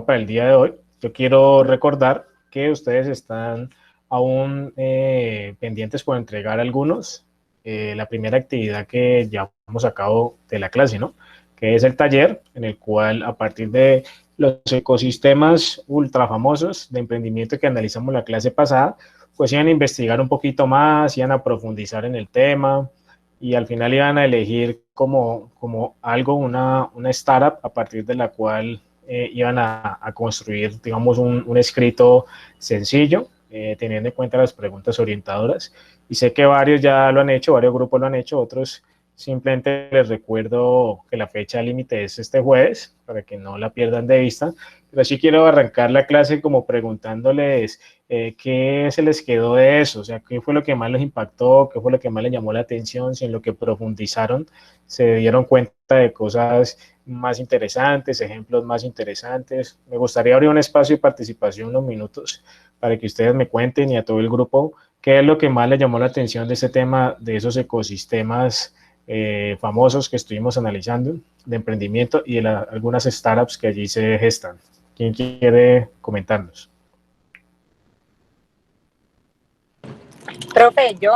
para el día de hoy. Yo quiero recordar que ustedes están aún pendientes por entregar algunos. La primera actividad que llevamos a cabo de la clase, ¿no? Que es el taller en el cual a partir de los ecosistemas ultra famosos de emprendimiento que analizamos la clase pasada, pues iban a investigar un poquito más, iban a profundizar en el tema y al final iban a elegir como algo, una startup a partir de la cual iban a construir, digamos, un escrito sencillo, teniendo en cuenta las preguntas orientadoras. Y sé que varios ya lo han hecho, varios grupos lo han hecho, otros simplemente les recuerdo que la fecha límite es este jueves, para que no la pierdan de vista. Pero sí quiero arrancar la clase como preguntándoles qué se les quedó de eso, o sea, qué fue lo que más les impactó, qué fue lo que más les llamó la atención, si en lo que profundizaron se dieron cuenta de cosas más interesantes, ejemplos más interesantes. Me gustaría abrir un espacio de participación, unos minutos, para que ustedes me cuenten y a todo el grupo qué es lo que más les llamó la atención de este tema, de esos ecosistemas famosos que estuvimos analizando, de emprendimiento y de algunas startups que allí se gestan. ¿Quién quiere comentarnos? Profe, yo,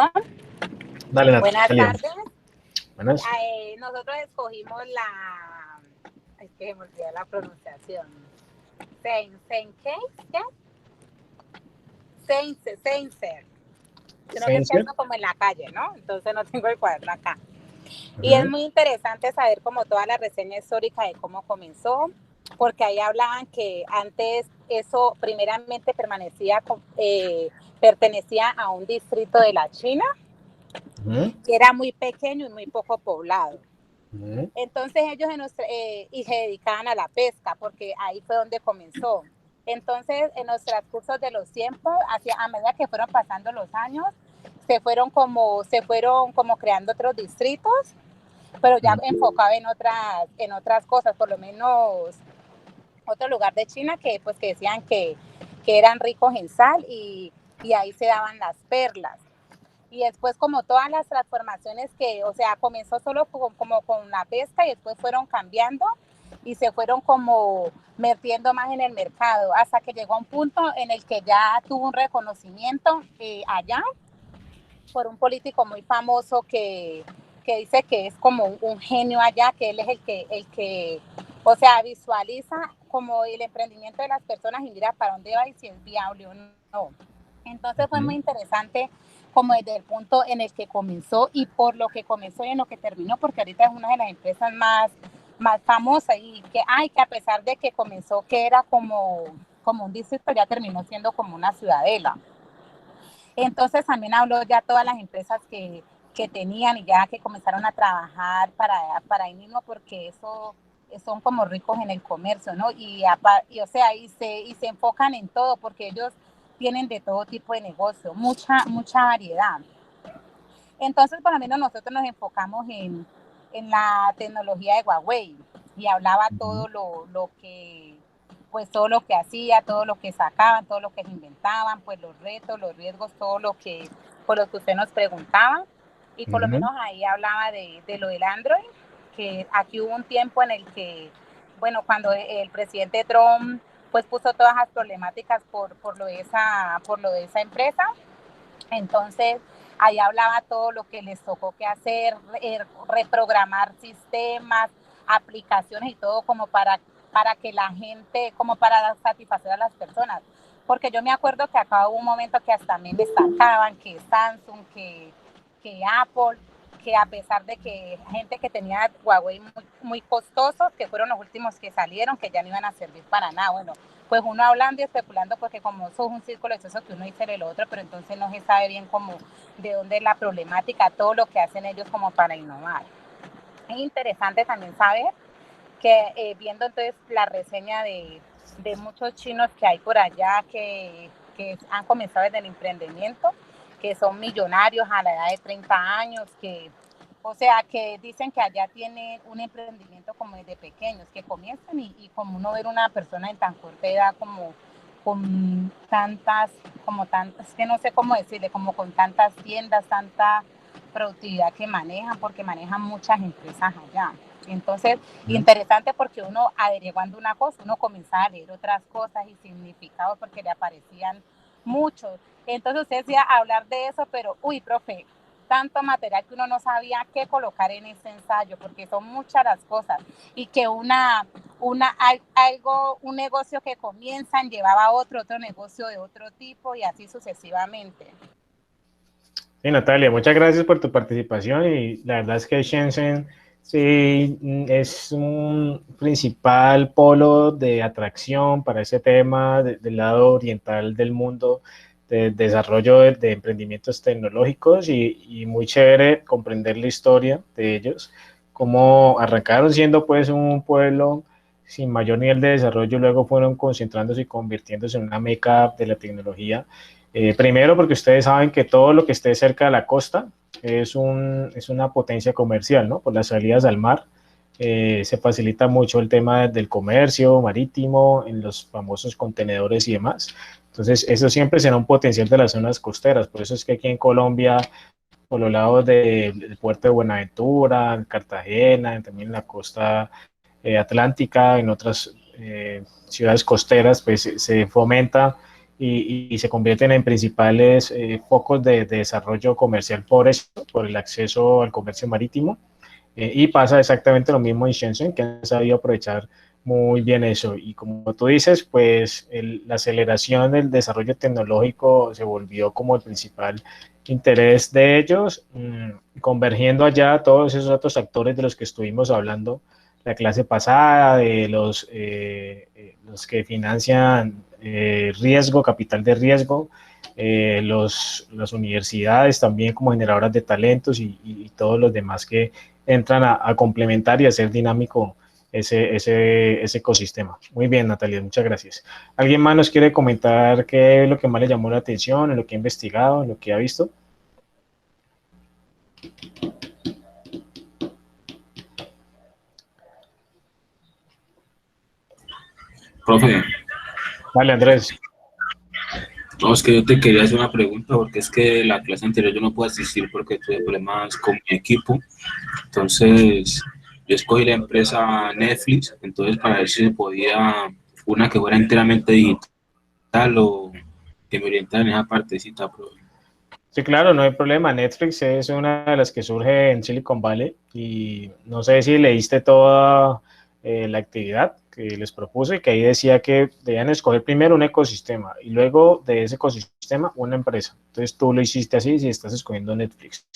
Dale, buenas Natalia. tardes. Buenas. Nosotros escogimos es que me olvidó la pronunciación. ¿Qué? Seinser. Sino que es que ando como en la calle, ¿no? Entonces no tengo el cuaderno acá. Y es muy interesante saber como toda la reseña histórica de cómo comenzó, porque ahí hablaban que antes eso primeramente pertenecía a un distrito de la China, que era muy pequeño y muy poco poblado. Entonces ellos y se dedicaban a la pesca, porque ahí fue donde comenzó. Entonces, en los transcursos de los tiempos, a medida que fueron pasando los años, se fueron como creando otros distritos, pero ya enfocado en otras cosas, por lo menos otro lugar de China que decían que eran ricos en sal y ahí se daban las perlas. Y después como todas las transformaciones comenzó solo como con la pesca y después fueron cambiando y se fueron como metiendo más en el mercado hasta que llegó a un punto en el que ya tuvo un reconocimiento allá por un político muy famoso que dice que es como un genio allá, que él es el que visualiza como el emprendimiento de las personas y mira para dónde va y si es viable o no. Entonces fue muy interesante como desde el punto en el que comenzó y por lo que comenzó y en lo que terminó, porque ahorita es una de las empresas más famosas y que a pesar de que comenzó que era como un distrito, ya terminó siendo como una ciudadela. Entonces también habló ya todas las empresas que tenían y ya que comenzaron a trabajar para ahí mismo, porque eso son como ricos en el comercio, ¿no? Y se enfocan en todo, porque ellos tienen de todo tipo de negocio, mucha variedad. Entonces, por lo menos nosotros nos enfocamos en la tecnología de Huawei y hablaba todo lo que hacía, todo lo que sacaban, todo lo que inventaban, pues los retos, los riesgos, todo lo que usted nos preguntaba. Y por lo menos ahí hablaba de lo del Android, que aquí hubo un tiempo en el que, bueno, cuando el presidente Trump pues puso todas las problemáticas por lo de esa empresa, entonces ahí hablaba todo lo que les tocó que hacer, reprogramar sistemas, aplicaciones y todo como para que la gente, como para satisfacer a las personas. Porque yo me acuerdo que acá hubo un momento que hasta me destacaban que Samsung, que Apple, que a pesar de que gente que tenía Huawei muy costosos, que fueron los últimos que salieron, que ya no iban a servir para nada. Bueno, pues uno hablando y especulando, porque como eso es un círculo vicioso que uno dice el otro, pero entonces no se sabe bien como de dónde es la problemática, todo lo que hacen ellos como para innovar. Es interesante también saber que viendo entonces la reseña de muchos chinos que hay por allá que han comenzado desde el emprendimiento, que son millonarios a la edad de 30 años, que dicen que allá tienen un emprendimiento como desde pequeños, que comienzan y como uno ver una persona en tan corta edad como con tantas, es que no sé cómo decirle, como con tantas tiendas, tanta productividad que manejan, porque manejan muchas empresas allá. Entonces, interesante porque uno averiguando una cosa, uno comenzaba a leer otras cosas y significados porque le aparecían muchos. Entonces usted decía hablar de eso, pero, uy, profe, tanto material que uno no sabía qué colocar en ese ensayo, porque son muchas las cosas. Y que un negocio que comienzan llevaba a otro negocio de otro tipo y así sucesivamente. Sí, Natalia, muchas gracias por tu participación y la verdad es que Shenzhen sí es un principal polo de atracción para ese tema del lado oriental del mundo, de desarrollo de emprendimientos tecnológicos y muy chévere comprender la historia de ellos, cómo arrancaron siendo pues un pueblo sin mayor nivel de desarrollo, luego fueron concentrándose y convirtiéndose en una meca de la tecnología. Primero porque ustedes saben que todo lo que esté cerca de la costa es una potencia comercial, ¿no? Por las salidas al mar se facilita mucho el tema del comercio marítimo, en los famosos contenedores y demás. Entonces, eso siempre será un potencial de las zonas costeras. Por eso es que aquí en Colombia, por los lados del puerto de Buenaventura, en Cartagena, también en la costa atlántica, en otras ciudades costeras, pues se fomenta y se convierten en principales focos de desarrollo comercial por eso, por el acceso al comercio marítimo. Y pasa exactamente lo mismo en Shenzhen, que han sabido aprovechar muy bien eso. Y como tú dices, pues la aceleración del desarrollo tecnológico se volvió como el principal interés de ellos, convergiendo allá todos esos otros actores de los que estuvimos hablando la clase pasada, de los que financian riesgo, capital de riesgo, las universidades también como generadoras de talentos y todos los demás que entran a complementar y a hacer dinámico ese ecosistema. Muy bien, Natalia, muchas gracias. ¿Alguien más nos quiere comentar qué es lo que más le llamó la atención, en lo que ha investigado, en lo que ha visto? Profe. Vale, Andrés. No, es que yo te quería hacer una pregunta porque es que la clase anterior yo no pude asistir porque tuve problemas con mi equipo. Entonces, yo escogí la empresa Netflix, entonces para ver si se podía una que fuera enteramente digital o que me orientara en esa partecita, profe. Sí, claro, no hay problema. Netflix es una de las que surge en Silicon Valley y no sé si leíste toda la actividad que les propuse, y que ahí decía que debían escoger primero un ecosistema y luego de ese ecosistema una empresa. Entonces tú lo hiciste así si estás escogiendo Netflix.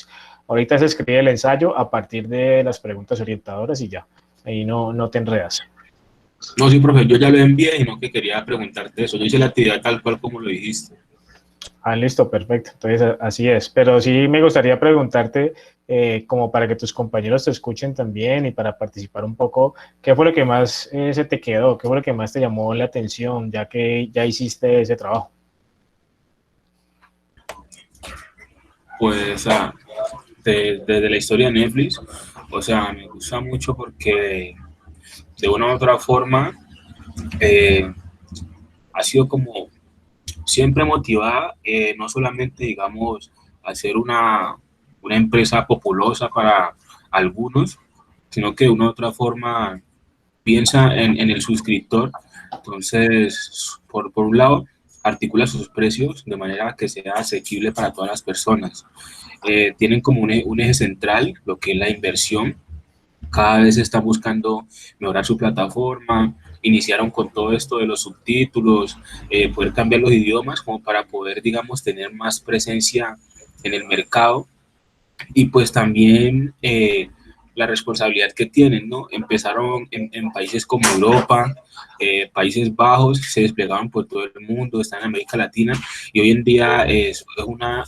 Ahorita se escribe el ensayo a partir de las preguntas orientadoras y ya, ahí no te enredas. No, sí, profe, yo ya lo envié y no que quería preguntarte eso. Yo hice la actividad tal cual como lo dijiste. Ah, listo, perfecto. Entonces, así es. Pero sí me gustaría preguntarte, como para que tus compañeros te escuchen también y para participar un poco, ¿qué fue lo que más se te quedó? ¿Qué fue lo que más te llamó la atención, ya que ya hiciste ese trabajo? Pues desde la historia de Netflix, o sea, me gusta mucho porque de una u otra forma ha sido como siempre motivada, no solamente, digamos, a ser una empresa populosa para algunos, sino que de una u otra forma piensa en el suscriptor. Entonces, por un lado, articula sus precios de manera que sea asequible para todas las personas. Tienen como un eje central, lo que es la inversión. Cada vez están buscando mejorar su plataforma, iniciaron con todo esto de los subtítulos, poder cambiar los idiomas como para poder, digamos, tener más presencia en el mercado y pues también la responsabilidad que tienen, ¿no? Empezaron en países como Europa, Países Bajos, se desplegaban por todo el mundo, están en América Latina y hoy en día es una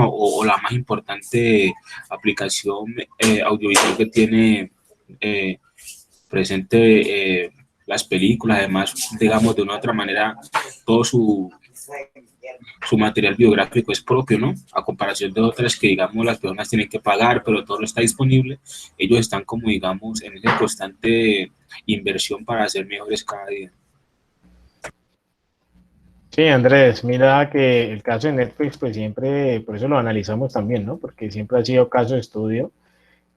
o la más importante aplicación audiovisual que tiene eh, presente las películas, además, digamos, de una u otra manera, todo su material biográfico es propio, ¿no? A comparación de otras que, digamos, las personas tienen que pagar, pero todo está disponible, ellos están como, digamos, en esa constante inversión para ser mejores cada día. Sí, Andrés, mira que el caso de Netflix, pues siempre, por eso lo analizamos también, ¿no? Porque siempre ha sido caso de estudio.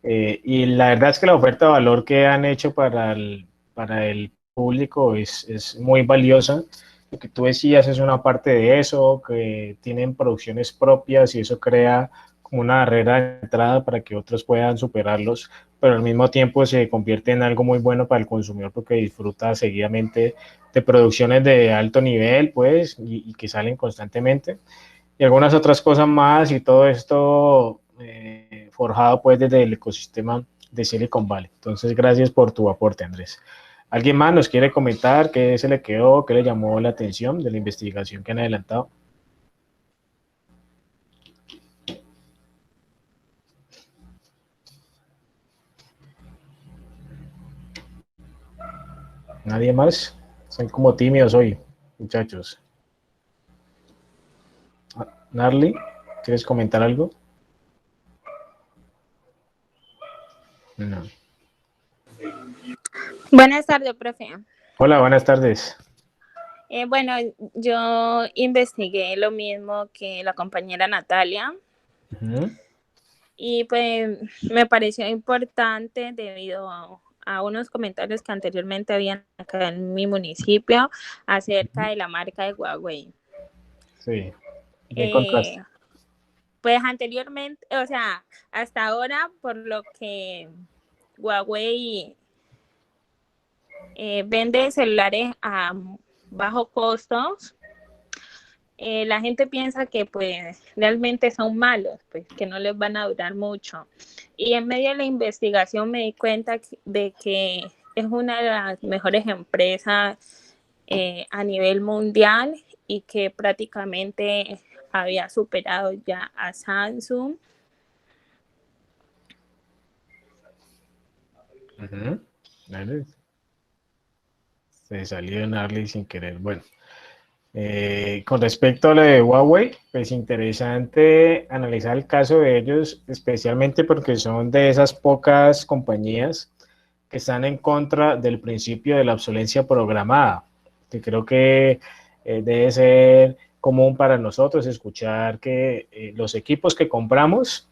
Y la verdad es que la oferta de valor que han hecho para el público es muy valiosa. Lo que tú decías es una parte de eso, que tienen producciones propias y eso crea como una barrera de entrada para que otros puedan superarlos, pero al mismo tiempo se convierte en algo muy bueno para el consumidor porque disfruta seguidamente de producciones de alto nivel, pues, y que salen constantemente. Y algunas otras cosas más y todo esto forjado pues desde el ecosistema de Silicon Valley. Entonces, gracias por tu aporte, Andrés. ¿Alguien más nos quiere comentar qué se le quedó, qué le llamó la atención de la investigación que han adelantado? ¿Nadie más? Son como tímidos hoy, muchachos. Narly, ¿quieres comentar algo? No. Buenas tardes, profe. Hola, buenas tardes. Bueno, yo investigué lo mismo que la compañera Natalia. Y pues me pareció importante debido a unos comentarios que anteriormente habían acá en mi municipio acerca de la marca de Huawei. Sí, ¿qué encontraste? Pues anteriormente, o sea, hasta ahora, por lo que Huawei vende celulares a bajo costos, la gente piensa que pues realmente son malos, pues que no les van a durar mucho. Y en medio de la investigación me di cuenta de que es una de las mejores empresas a nivel mundial y que prácticamente había superado ya a Samsung. Se salió en Arley sin querer. Bueno. Con respecto a lo de Huawei, pues interesante analizar el caso de ellos, especialmente porque son de esas pocas compañías que están en contra del principio de la obsolencia programada, que creo que debe ser común para nosotros escuchar que los equipos que compramos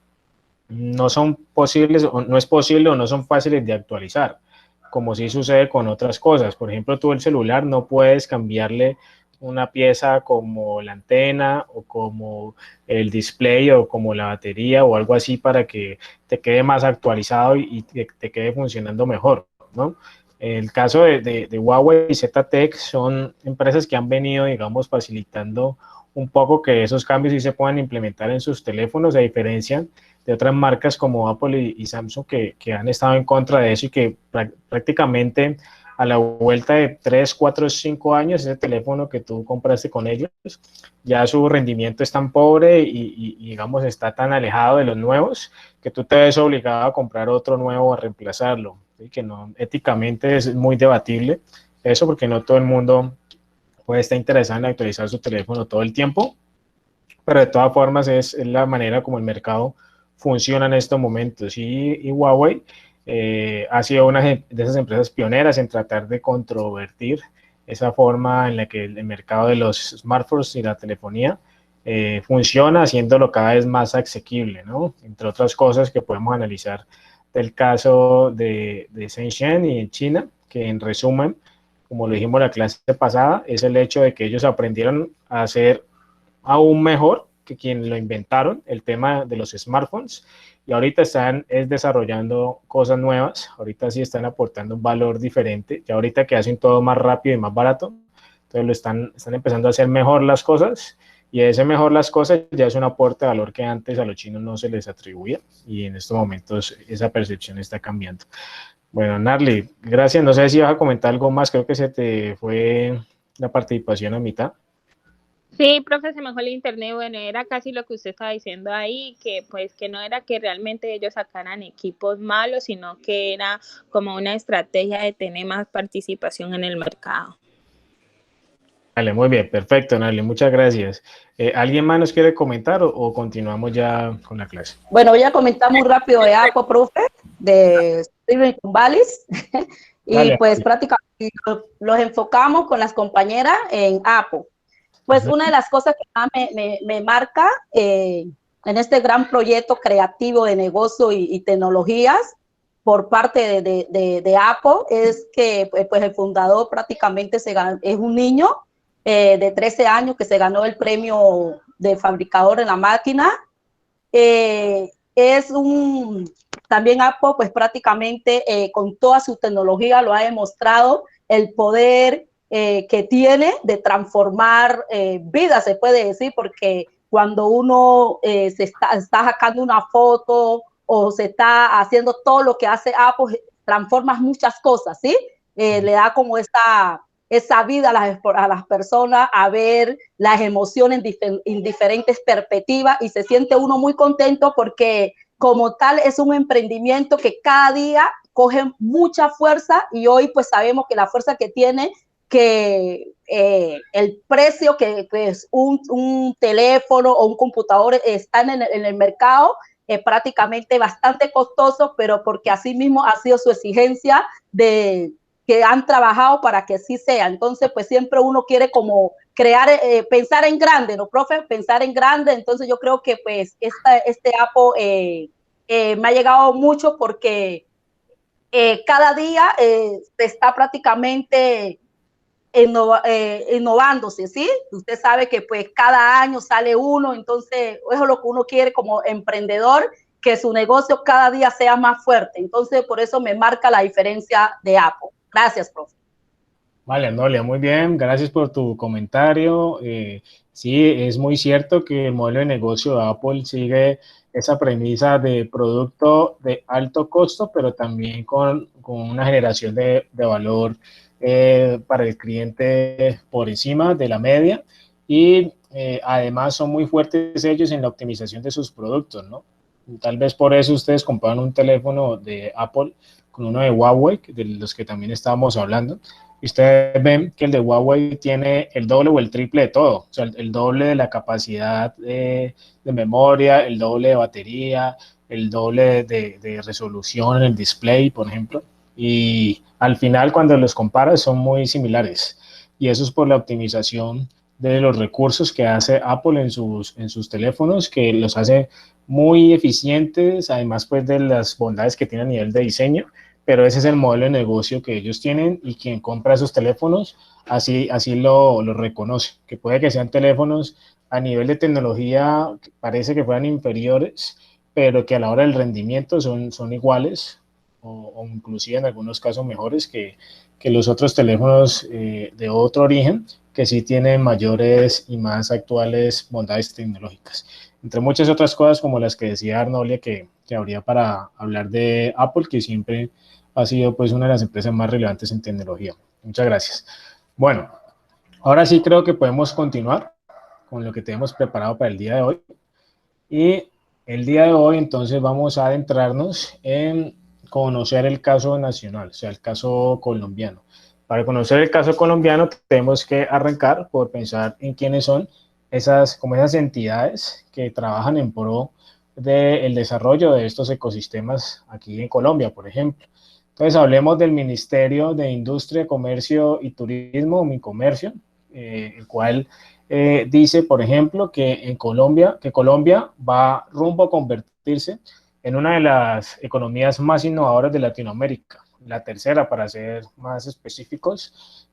no son posibles, o no es posible o no son fáciles de actualizar, como sí sucede con otras cosas. Por ejemplo, tú el celular no puedes cambiarle una pieza como la antena o como el display o como la batería o algo así para que te quede más actualizado y te quede funcionando mejor, ¿no? El caso de Huawei y ZTEC son empresas que han venido, digamos, facilitando un poco que esos cambios sí se puedan implementar en sus teléfonos, a diferencia de otras marcas como Apple y Samsung que han estado en contra de eso y que prácticamente a la vuelta de 3, 4, 5 años, ese teléfono que tú compraste con ellos, ya su rendimiento es tan pobre y digamos está tan alejado de los nuevos que tú te ves obligado a comprar otro nuevo a reemplazarlo, ¿sí? Que no, éticamente es muy debatible eso porque no todo el mundo puede estar interesado en actualizar su teléfono todo el tiempo, pero de todas formas es la manera como el mercado funciona en estos momentos y Huawei ha sido una de esas empresas pioneras en tratar de controvertir esa forma en la que el mercado de los smartphones y la telefonía funciona, haciéndolo cada vez más asequible, ¿no? Entre otras cosas que podemos analizar del caso de Shenzhen y en China, que en resumen, como lo dijimos en la clase pasada, es el hecho de que ellos aprendieron a hacer aún mejor que quien lo inventaron, el tema de los smartphones, y ahorita están desarrollando cosas nuevas, ahorita sí están aportando un valor diferente, y ahorita que hacen todo más rápido y más barato, entonces están empezando a hacer mejor las cosas, y ese mejor las cosas ya es un aporte de valor que antes a los chinos no se les atribuía, y en estos momentos esa percepción está cambiando. Bueno, Narly, gracias, no sé si vas a comentar algo más, creo que se te fue la participación a mitad. Sí, profe, se me fue el internet. Bueno, era casi lo que usted estaba diciendo ahí, que pues que no era que realmente ellos sacaran equipos malos, sino que era como una estrategia de tener más participación en el mercado. Vale, muy bien, perfecto, Narly, muchas gracias. ¿Alguien más nos quiere comentar o continuamos ya con la clase? Bueno, voy a comentar muy rápido de Apple, profe, de Silicon Valley. Y Dale, pues prácticamente los enfocamos con las compañeras en Apple. Pues una de las cosas que más me marca en este gran proyecto creativo de negocio y tecnologías por parte de Apple es que pues el fundador prácticamente es un niño de 13 años que se ganó el premio de fabricador en la máquina. También Apple pues prácticamente con toda su tecnología lo ha demostrado el poder que tiene de transformar vidas, se puede decir, porque cuando uno está sacando una foto o se está haciendo todo lo que hace Apple, transformas muchas cosas, ¿sí? Le da como esa vida a las personas a ver las emociones en diferentes perspectivas y se siente uno muy contento porque como tal es un emprendimiento que cada día coge mucha fuerza y hoy pues sabemos que la fuerza que tiene, que el precio que es un teléfono o un computador está en el mercado prácticamente bastante costoso, pero porque así mismo ha sido su exigencia de que han trabajado para que así sea. Entonces, pues siempre uno quiere como crear, pensar en grande, ¿no, profe? Pensar en grande. Entonces yo creo que pues este Apple me ha llegado mucho porque cada día se está prácticamente innovándose, ¿sí? Usted sabe que pues cada año sale uno, entonces eso es lo que uno quiere como emprendedor, que su negocio cada día sea más fuerte. Entonces, por eso me marca la diferencia de Apple. Gracias, profe. Vale, Noelia, muy bien, gracias por tu comentario. Sí, es muy cierto que el modelo de negocio de Apple sigue esa premisa de producto de alto costo, pero también con una generación de valor para el cliente por encima de la media y además son muy fuertes ellos en la optimización de sus productos, ¿no? Tal vez por eso ustedes comparan un teléfono de Apple con uno de Huawei, de los que también estábamos hablando. Y ustedes ven que el de Huawei tiene el doble o el triple de todo, o sea, el doble de la capacidad de memoria, el doble de batería, el doble de resolución en el display, por ejemplo. Y al final, cuando los comparas, son muy similares. Y eso es por la optimización de los recursos que hace Apple en sus teléfonos, que los hace muy eficientes, además pues de las bondades que tiene a nivel de diseño, pero ese es el modelo de negocio que ellos tienen y quien compra esos teléfonos así lo reconoce, que puede que sean teléfonos a nivel de tecnología parece que fueran inferiores, pero que a la hora del rendimiento son iguales o inclusive en algunos casos mejores que los otros teléfonos de otro origen que sí tienen mayores y más actuales bondades tecnológicas. Entre muchas otras cosas como las que decía Arnolia que habría para hablar de Apple, que siempre ha sido pues una de las empresas más relevantes en tecnología. Muchas gracias. Bueno, ahora sí creo que podemos continuar con lo que tenemos preparado para el día de hoy. Y el día de hoy entonces vamos a adentrarnos en conocer el caso nacional, o sea, el caso colombiano. Para conocer el caso colombiano tenemos que arrancar por pensar en quiénes son esas entidades que trabajan en pro del desarrollo de estos ecosistemas aquí en Colombia, por ejemplo. Entonces hablemos del Ministerio de Industria, Comercio y Turismo, Mincomercio, el cual dice, por ejemplo, que Colombia va rumbo a convertirse en una de las economías más innovadoras de Latinoamérica, la tercera para ser más específicos,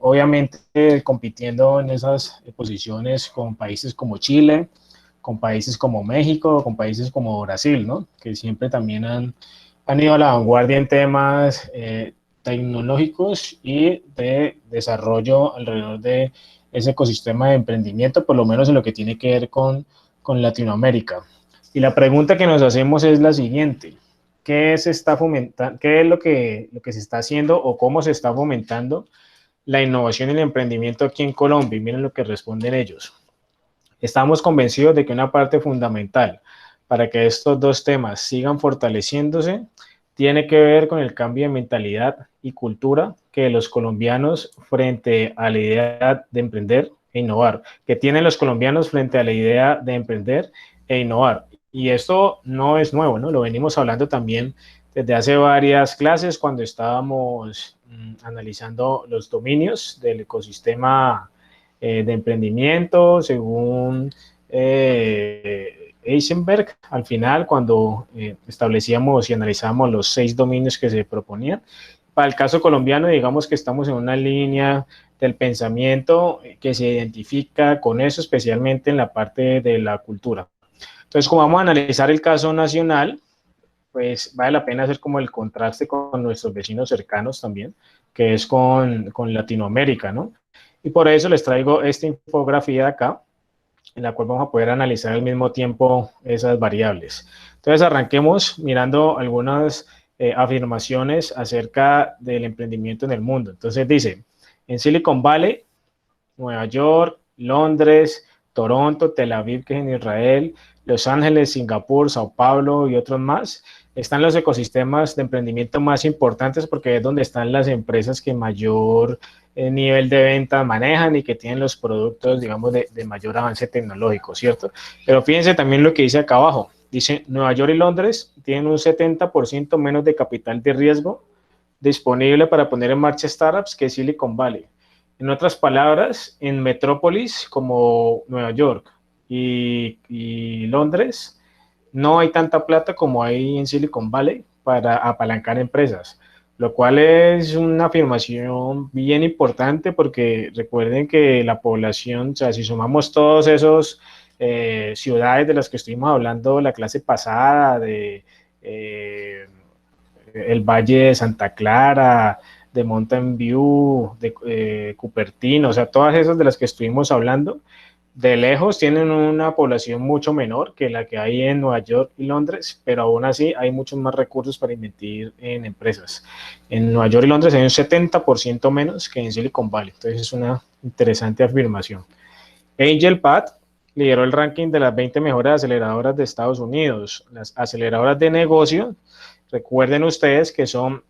obviamente compitiendo en esas posiciones con países como Chile, con países como México, con países como Brasil, ¿no? Que siempre también han ido a la vanguardia en temas tecnológicos y de desarrollo alrededor de ese ecosistema de emprendimiento, por lo menos en lo que tiene que ver con Latinoamérica. Y la pregunta que nos hacemos es la siguiente: ¿qué se está fomentando? ¿Qué es lo que se está haciendo o cómo se está fomentando la innovación y el emprendimiento aquí en Colombia? Y miren lo que responden ellos. Estamos convencidos de que una parte fundamental para que estos dos temas sigan fortaleciéndose tiene que ver con el cambio de mentalidad y cultura que los colombianos frente a la idea de emprender e innovar, que tienen los colombianos frente a la idea de emprender e innovar. Y esto no es nuevo, ¿no? Lo venimos hablando también desde hace varias clases cuando estábamos analizando los dominios del ecosistema de emprendimiento según Eisenberg al final, cuando establecíamos y analizamos los 6 dominios que se proponían. Para el caso colombiano, digamos que estamos en una línea del pensamiento que se identifica con eso, especialmente en la parte de la cultura. Entonces, como vamos a analizar el caso nacional, pues vale la pena hacer como el contraste con nuestros vecinos cercanos también, que es con Latinoamérica, ¿no? Y por eso les traigo esta infografía de acá, en la cual vamos a poder analizar al mismo tiempo esas variables. Entonces, arranquemos mirando algunas afirmaciones acerca del emprendimiento en el mundo. Entonces dice, en Silicon Valley, Nueva York, Londres, Toronto, Tel Aviv, que es en Israel, Los Ángeles, Singapur, Sao Paulo y otros más, están los ecosistemas de emprendimiento más importantes porque es donde están las empresas que mayor nivel de venta manejan y que tienen los productos, digamos, de mayor avance tecnológico, ¿cierto? Pero fíjense también lo que dice acá abajo. Dice, Nueva York y Londres tienen un 70% menos de capital de riesgo disponible para poner en marcha startups que Silicon Valley. En otras palabras, en metrópolis como Nueva York y Londres, no hay tanta plata como hay en Silicon Valley para apalancar empresas, lo cual es una afirmación bien importante porque recuerden que la población, o sea, si sumamos todos esos ciudades de las que estuvimos hablando la clase pasada, de el Valle de Santa Clara, de Mountain View, de Cupertino, o sea, todas esas de las que estuvimos hablando, de lejos tienen una población mucho menor que la que hay en Nueva York y Londres, pero aún así hay muchos más recursos para invertir en empresas. En Nueva York y Londres hay un 70% menos que en Silicon Valley, entonces es una interesante afirmación. AngelPad lideró el ranking de las 20 mejores aceleradoras de Estados Unidos. Las aceleradoras de negocio, recuerden ustedes que son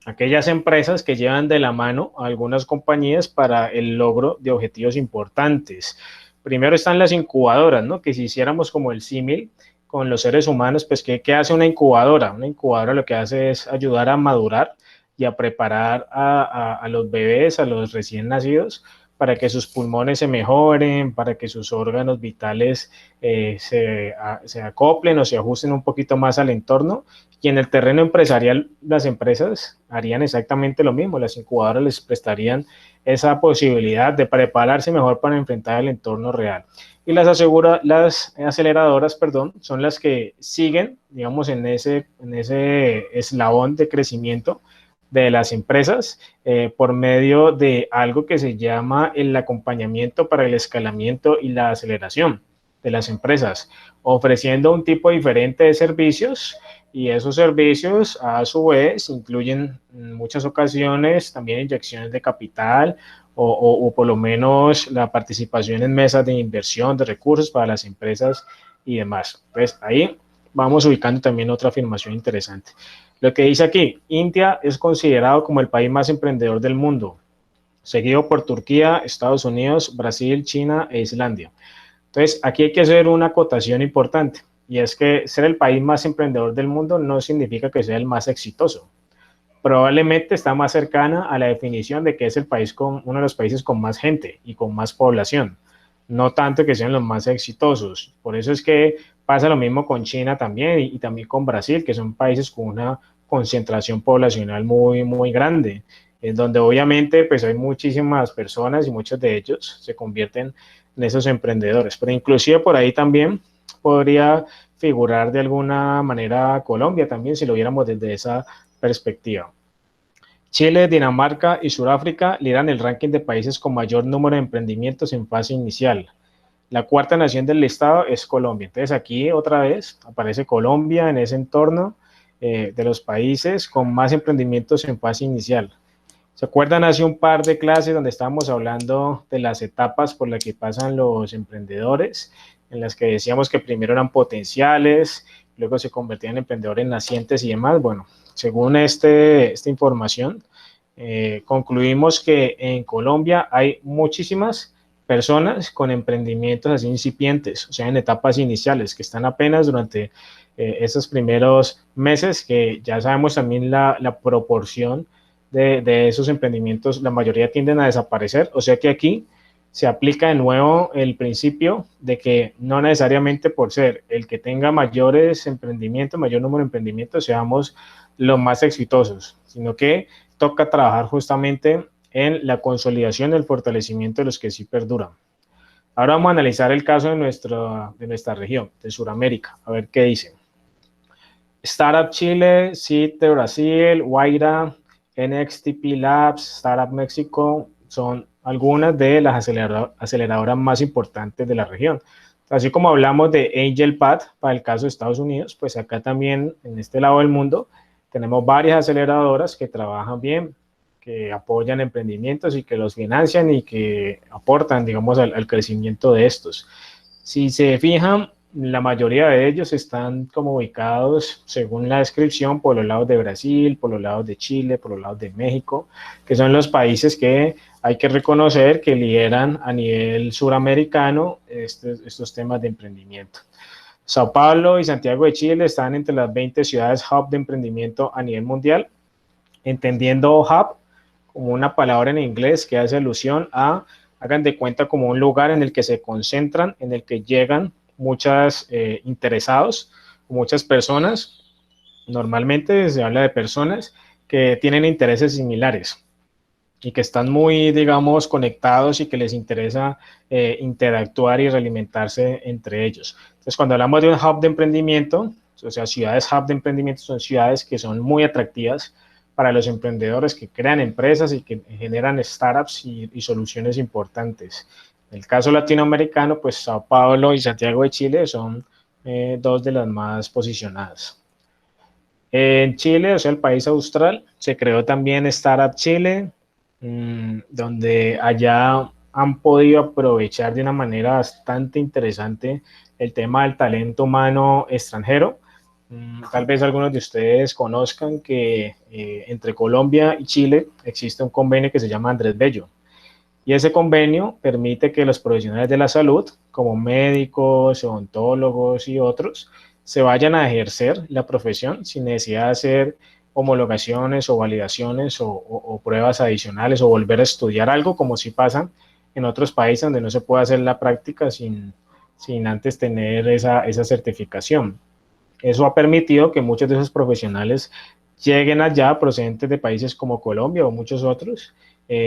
aquellas empresas que llevan de la mano a algunas compañías para el logro de objetivos importantes. Primero están las incubadoras, ¿no? Que si hiciéramos como el símil con los seres humanos, pues ¿qué hace una incubadora? Una incubadora lo que hace es ayudar a madurar y a preparar a los bebés, a los recién nacidos, para que sus pulmones se mejoren, para que sus órganos vitales se acoplen o se ajusten un poquito más al entorno. Y en el terreno empresarial, las empresas harían exactamente lo mismo. Las incubadoras les prestarían esa posibilidad de prepararse mejor para enfrentar el entorno real. Y las aceleradoras, son las que siguen, digamos, en ese eslabón de crecimiento de las empresas por medio de algo que se llama el acompañamiento para el escalamiento y la aceleración de las empresas, ofreciendo un tipo diferente de servicios, y esos servicios a su vez incluyen en muchas ocasiones también inyecciones de capital o por lo menos la participación en mesas de inversión de recursos para las empresas y demás. Entonces ahí vamos ubicando también otra afirmación interesante. Lo que dice aquí, India es considerado como el país más emprendedor del mundo, seguido por Turquía, Estados Unidos, Brasil, China e Islandia. Entonces, aquí hay que hacer una acotación importante, y es que ser el país más emprendedor del mundo no significa que sea el más exitoso. Probablemente está más cercana a la definición de que es uno de los países con más gente y con más población, no tanto que sean los más exitosos. Por eso es que pasa lo mismo con China también y también con Brasil, que son países con una concentración poblacional muy, muy grande, en donde obviamente pues hay muchísimas personas y muchos de ellos se convierten en esos emprendedores. Pero inclusive por ahí también podría figurar de alguna manera Colombia también, si lo viéramos desde esa perspectiva. Chile, Dinamarca y Sudáfrica lideran el ranking de países con mayor número de emprendimientos en fase inicial. La cuarta nación del listado es Colombia. Entonces aquí otra vez aparece Colombia en ese entorno de los países con más emprendimientos en fase inicial. ¿Se acuerdan hace un par de clases donde estábamos hablando de las etapas por las que pasan los emprendedores, en las que decíamos que primero eran potenciales, luego se convertían en emprendedores nacientes y demás? Bueno, según esta información, concluimos que en Colombia hay muchísimas personas con emprendimientos así incipientes, o sea, en etapas iniciales, que están apenas durante esos primeros meses, que ya sabemos también la proporción de esos emprendimientos, la mayoría tienden a desaparecer, o sea que aquí se aplica de nuevo el principio de que no necesariamente por ser el que tenga mayores emprendimientos, mayor número de emprendimientos, seamos los más exitosos, sino que toca trabajar justamente en la consolidación y el fortalecimiento de los que sí perduran. Ahora vamos a analizar el caso de nuestra región, de Sudamérica, a ver qué dicen. Startup Chile, SIT de Brasil, Guaira, NXTP Labs, Startup México, son algunas de las aceleradoras más importantes de la región. Así como hablamos de AngelPad para el caso de Estados Unidos, pues acá también, en este lado del mundo, tenemos varias aceleradoras que trabajan bien, que apoyan emprendimientos y que los financian y que aportan, digamos, al crecimiento de estos. Si se fijan, la mayoría de ellos están como ubicados, según la descripción, por los lados de Brasil, por los lados de Chile, por los lados de México, que son los países que hay que reconocer que lideran a nivel suramericano estos temas de emprendimiento. Sao Paulo y Santiago de Chile están entre las 20 ciudades hub de emprendimiento a nivel mundial, entendiendo hub como una palabra en inglés que hace alusión a, hagan de cuenta, como un lugar en el que se concentran, en el que llegan muchos interesados, muchas personas. Normalmente se habla de personas que tienen intereses similares y que están muy, digamos, conectados y que les interesa interactuar y realimentarse entre ellos. Entonces, cuando hablamos de un hub de emprendimiento, o sea, ciudades hub de emprendimiento son ciudades que son muy atractivas para los emprendedores que crean empresas y que generan startups y soluciones importantes. En el caso latinoamericano, pues Sao Paulo y Santiago de Chile son dos de las más posicionadas. En Chile, o sea, el país austral, se creó también Startup Chile, donde allá han podido aprovechar de una manera bastante interesante el tema del talento humano extranjero. Tal vez algunos de ustedes conozcan que entre Colombia y Chile existe un convenio que se llama Andrés Bello. Y ese convenio permite que los profesionales de la salud, como médicos, odontólogos y otros, se vayan a ejercer la profesión sin necesidad de hacer homologaciones o validaciones o pruebas adicionales o volver a estudiar algo, como si pasa en otros países donde no se puede hacer la práctica sin antes tener esa certificación. Eso ha permitido que muchos de esos profesionales lleguen allá procedentes de países como Colombia o muchos otros,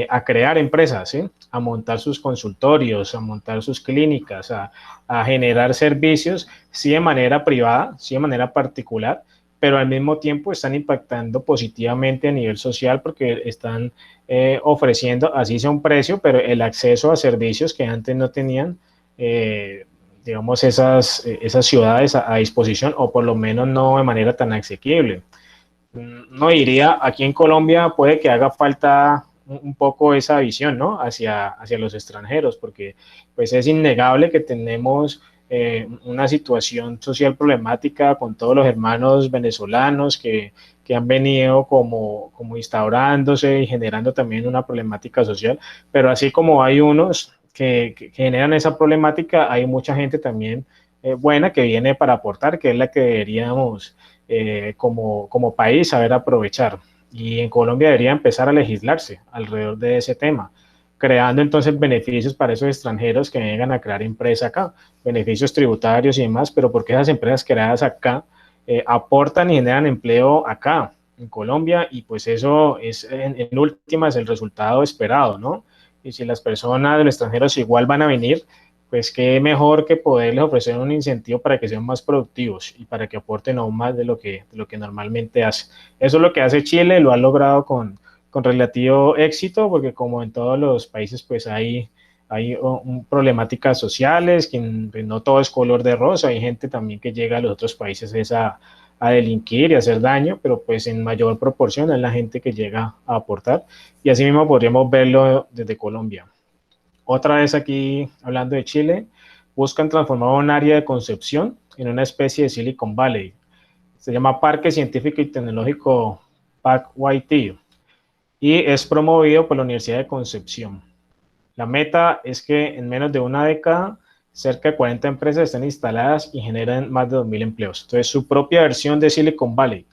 a crear empresas, ¿sí? A montar sus consultorios, a montar sus clínicas, a generar servicios, sí de manera privada, sí de manera particular, pero al mismo tiempo están impactando positivamente a nivel social porque están ofreciendo, así sea un precio, pero el acceso a servicios que antes no tenían, digamos, esas ciudades a disposición, o por lo menos no de manera tan asequible. No diría, aquí en Colombia puede que haga falta un poco esa visión, ¿no? Hacia los extranjeros, porque pues es innegable que tenemos una situación social problemática con todos los hermanos venezolanos que han venido como instaurándose y generando también una problemática social, pero así como hay unos que generan esa problemática, hay mucha gente también buena que viene para aportar, que es la que deberíamos como país saber aprovechar. Y en Colombia debería empezar a legislarse alrededor de ese tema, creando entonces beneficios para esos extranjeros que vengan a crear empresa acá, beneficios tributarios y demás, pero porque esas empresas creadas acá aportan y generan empleo acá, en Colombia, y pues eso es en últimas el resultado esperado, ¿no? Y si las personas de los extranjeros igual van a venir, pues qué mejor que poderles ofrecer un incentivo para que sean más productivos y para que aporten aún más de lo que normalmente hace. Eso es lo que hace Chile, lo ha logrado con relativo éxito, porque como en todos los países, pues hay problemáticas sociales, que no todo es color de rosa, hay gente también que llega a los otros países a delinquir y a hacer daño, pero pues en mayor proporción es la gente que llega a aportar, y así mismo podríamos verlo desde Colombia. Otra vez aquí, hablando de Chile, buscan transformar un área de Concepción en una especie de Silicon Valley. Se llama Parque Científico y Tecnológico PAC-YT y es promovido por la Universidad de Concepción. La meta es que en menos de una década, cerca de 40 empresas estén instaladas y generen más de 2.000 empleos. Entonces, su propia versión de Silicon Valley,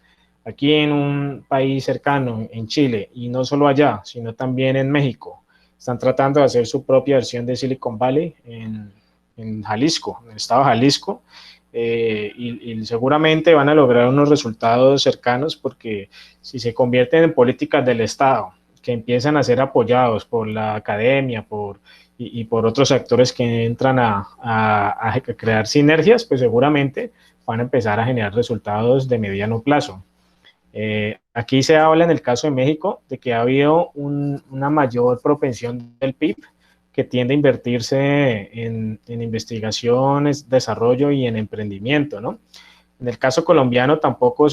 aquí en un país cercano, en Chile, y no solo allá, sino también en México, están tratando de hacer su propia versión de Silicon Valley en Jalisco, en el estado de Jalisco, y seguramente van a lograr unos resultados cercanos, porque si se convierten en políticas del Estado, que empiezan a ser apoyados por la academia y por otros actores que entran a crear sinergias, pues seguramente van a empezar a generar resultados de mediano plazo. Aquí se habla en el caso de México de que ha habido una mayor propensión del PIB que tiende a invertirse en investigaciones, desarrollo y en emprendimiento, ¿no? En el caso colombiano tampoco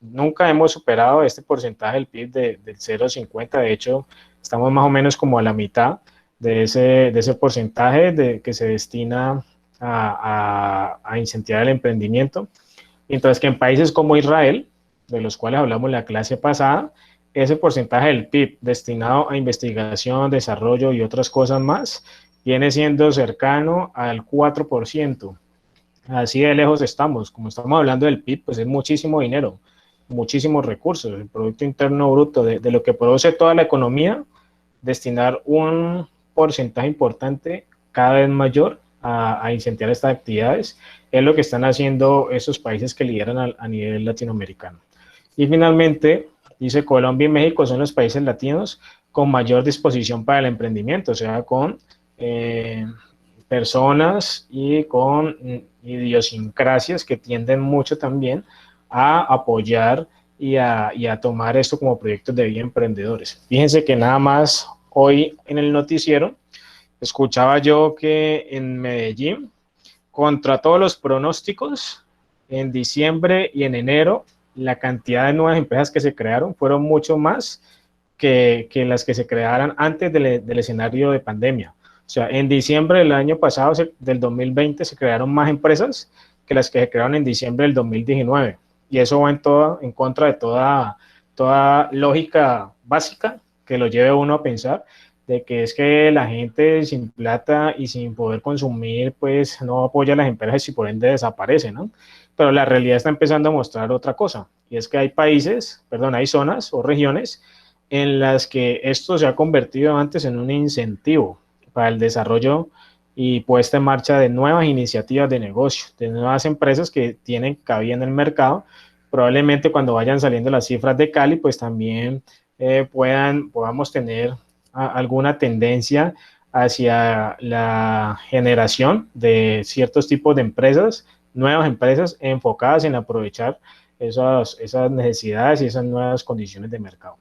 nunca hemos superado este porcentaje del PIB del 0,50, de hecho estamos más o menos como a la mitad de ese porcentaje que se destina a incentivar el emprendimiento. Mientras que en países como Israel, de los cuales hablamos en la clase pasada, ese porcentaje del PIB destinado a investigación, desarrollo y otras cosas más, viene siendo cercano al 4%. Así de lejos estamos. Como estamos hablando del PIB, pues es muchísimo dinero, muchísimos recursos, el Producto Interno Bruto, de lo que produce toda la economía, destinar un porcentaje importante, cada vez mayor, a incentivar estas actividades, es lo que están haciendo esos países que lideran a nivel latinoamericano. Y finalmente, dice Colombia y México son los países latinos con mayor disposición para el emprendimiento, o sea, con personas y con idiosincrasias que tienden mucho también a apoyar y a tomar esto como proyectos de vida emprendedores. Fíjense que nada más hoy en el noticiero escuchaba yo que en Medellín, contra todos los pronósticos, en diciembre y en enero, la cantidad de nuevas empresas que se crearon fueron mucho más que las que se crearan antes del escenario de pandemia. O sea, en diciembre del año pasado, del 2020, se crearon más empresas que las que se crearon en diciembre del 2019. Y eso va en contra de toda lógica básica que lo lleve a uno a pensar de que es que la gente sin plata y sin poder consumir, pues no apoya a las empresas y por ende desaparece, ¿no? Pero la realidad está empezando a mostrar otra cosa, y es que hay zonas o regiones en las que esto se ha convertido antes en un incentivo para el desarrollo y puesta en marcha de nuevas iniciativas de negocio, de nuevas empresas que tienen cabida en el mercado. Probablemente cuando vayan saliendo las cifras de Cali, pues también podamos tener alguna tendencia hacia la generación de ciertos tipos de empresas, nuevas empresas enfocadas en aprovechar esas necesidades y esas nuevas condiciones de mercado.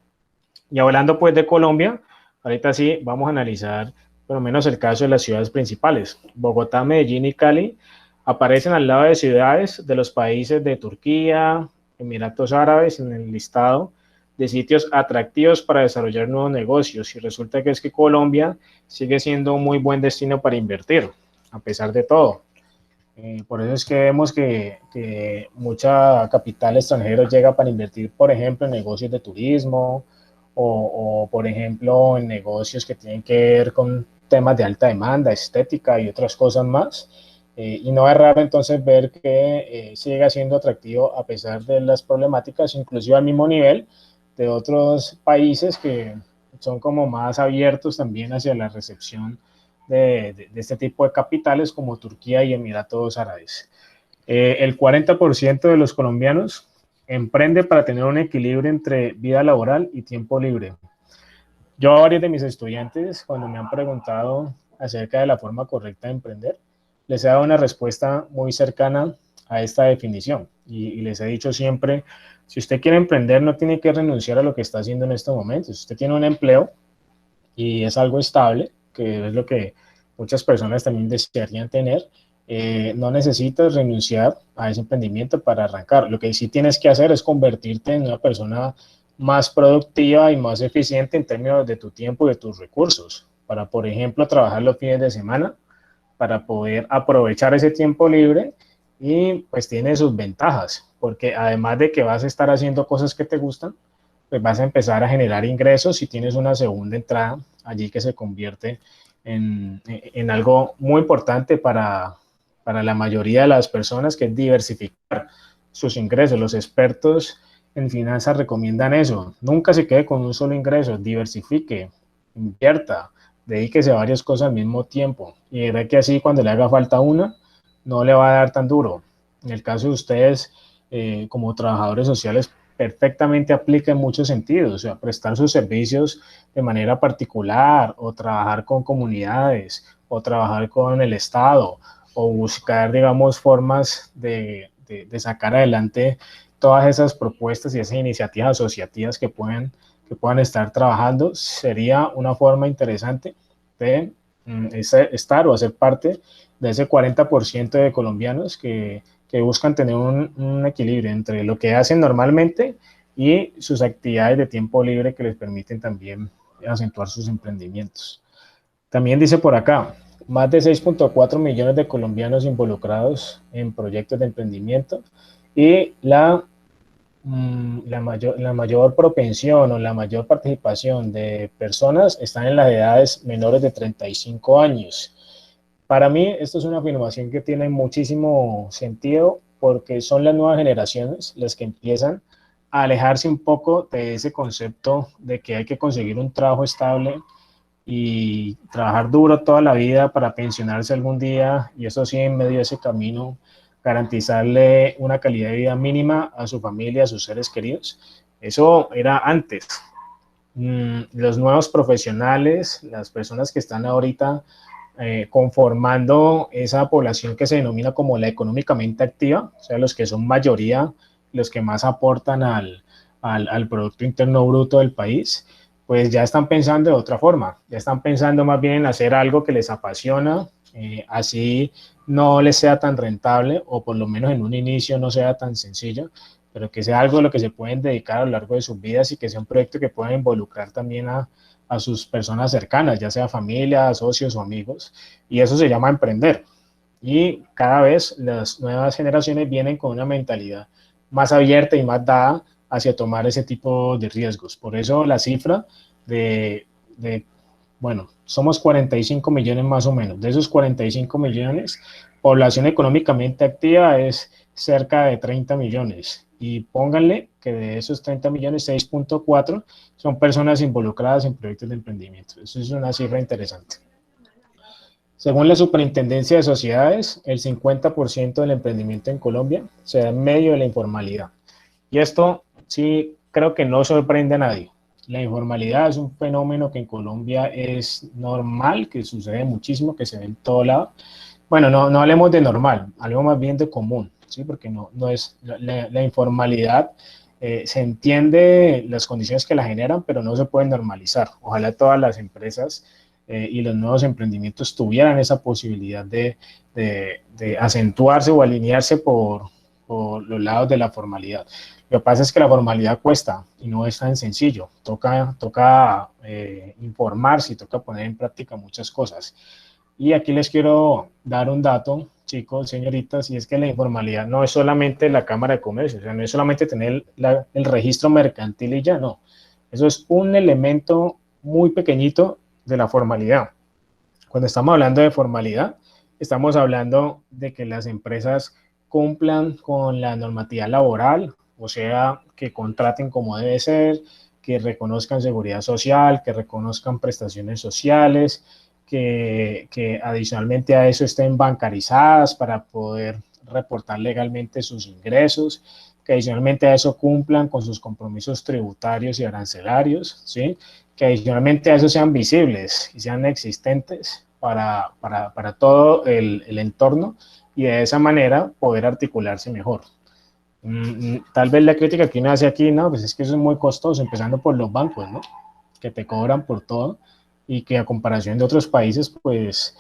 Y hablando pues de Colombia, ahorita sí vamos a analizar por lo menos el caso de las ciudades principales. Bogotá, Medellín y Cali aparecen al lado de ciudades de los países de Turquía, Emiratos Árabes en el listado de sitios atractivos para desarrollar nuevos negocios, y resulta que es que Colombia sigue siendo un muy buen destino para invertir, a pesar de todo. Por eso es que vemos que mucha capital extranjero llega para invertir, por ejemplo, en negocios de turismo o por ejemplo, en negocios que tienen que ver con temas de alta demanda, estética y otras cosas más. Y no es raro entonces ver que sigue siendo atractivo a pesar de las problemáticas, inclusive al mismo nivel de otros países que son como más abiertos también hacia la recepción de este tipo de capitales como Turquía y Emiratos Árabes. El 40% de los colombianos emprende para tener un equilibrio entre vida laboral y tiempo libre. Yo a varios de mis estudiantes, cuando me han preguntado acerca de la forma correcta de emprender, les he dado una respuesta muy cercana a esta definición y les he dicho siempre: si usted quiere emprender, no tiene que renunciar a lo que está haciendo en estos momentos. Si usted tiene un empleo y es algo estable, que es lo que muchas personas también desearían tener, no necesitas renunciar a ese emprendimiento para arrancar. Lo que sí tienes que hacer es convertirte en una persona más productiva y más eficiente en términos de tu tiempo y de tus recursos, para, por ejemplo, trabajar los fines de semana, para poder aprovechar ese tiempo libre. Y pues tiene sus ventajas, porque además de que vas a estar haciendo cosas que te gustan, pues vas a empezar a generar ingresos y tienes una segunda entrada allí que se convierte en algo muy importante para la mayoría de las personas, que es diversificar sus ingresos. Los expertos en finanzas recomiendan eso: nunca se quede con un solo ingreso, diversifique, invierta, dedíquese a varias cosas al mismo tiempo y verá que así cuando le haga falta una, no le va a dar tan duro. En el caso de ustedes, como trabajadores sociales, perfectamente aplica en muchos sentidos, o sea, prestar sus servicios de manera particular o trabajar con comunidades o trabajar con el Estado o buscar, digamos, formas de sacar adelante todas esas propuestas y esas iniciativas asociativas que puedan estar trabajando, sería una forma interesante de estar o hacer parte de ese 40% de colombianos que buscan tener un equilibrio entre lo que hacen normalmente y sus actividades de tiempo libre que les permiten también acentuar sus emprendimientos. También dice por acá, más de 6.4 millones de colombianos involucrados en proyectos de emprendimiento y la mayor propensión o la mayor participación de personas están en las edades menores de 35 años. Para mí, esto es una afirmación que tiene muchísimo sentido porque son las nuevas generaciones las que empiezan a alejarse un poco de ese concepto de que hay que conseguir un trabajo estable y trabajar duro toda la vida para pensionarse algún día, y eso sí, en medio de ese camino, garantizarle una calidad de vida mínima a su familia, a sus seres queridos. Eso era antes. Los nuevos profesionales, las personas que están ahorita conformando esa población que se denomina como la económicamente activa, o sea, los que son mayoría, los que más aportan al Producto Interno Bruto del país, pues ya están pensando de otra forma, ya están pensando más bien en hacer algo que les apasiona, así no les sea tan rentable, o por lo menos en un inicio no sea tan sencillo, pero que sea algo a lo que se pueden dedicar a lo largo de sus vidas y que sea un proyecto que pueda involucrar también a sus personas cercanas, ya sea familia, socios o amigos, y eso se llama emprender. Y cada vez las nuevas generaciones vienen con una mentalidad más abierta y más dada hacia tomar ese tipo de riesgos. Por eso la cifra bueno, somos 45 millones más o menos. De esos 45 millones, población económicamente activa es cerca de 30 millones. Y pónganle que de esos 30 millones, 6.4 son personas involucradas en proyectos de emprendimiento. Eso es una cifra interesante. Según la Superintendencia de Sociedades, el 50% del emprendimiento en Colombia se da en medio de la informalidad. Y esto sí creo que no sorprende a nadie. La informalidad es un fenómeno que en Colombia es normal, que sucede muchísimo, que se ve en todo lado. Bueno, no hablemos de normal, hablemos más bien de común, ¿sí? Porque no es la informalidad, se entiende las condiciones que la generan, pero no se puede normalizar. Ojalá todas las empresas y los nuevos emprendimientos tuvieran esa posibilidad de acentuarse o alinearse por los lados de la formalidad. Lo que pasa es que la formalidad cuesta y no es tan sencillo. Toca informarse y toca poner en práctica muchas cosas. Y aquí les quiero dar un dato, chicos, señoritas, y es que la informalidad no es solamente la Cámara de Comercio, o sea, no es solamente tener el registro mercantil y ya, no. Eso es un elemento muy pequeñito de la formalidad. Cuando estamos hablando de formalidad, estamos hablando de que las empresas cumplan con la normatividad laboral, o sea, que contraten como debe ser, que reconozcan seguridad social, que reconozcan prestaciones sociales, que adicionalmente a eso estén bancarizadas para poder reportar legalmente sus ingresos, que adicionalmente a eso cumplan con sus compromisos tributarios y arancelarios, ¿sí? Que adicionalmente a eso sean visibles y sean existentes para todo el entorno y de esa manera poder articularse mejor. Tal vez la crítica que uno hace aquí, no, pues es que eso es muy costoso, empezando por los bancos, ¿no? Que te cobran por todo y que a comparación de otros países, pues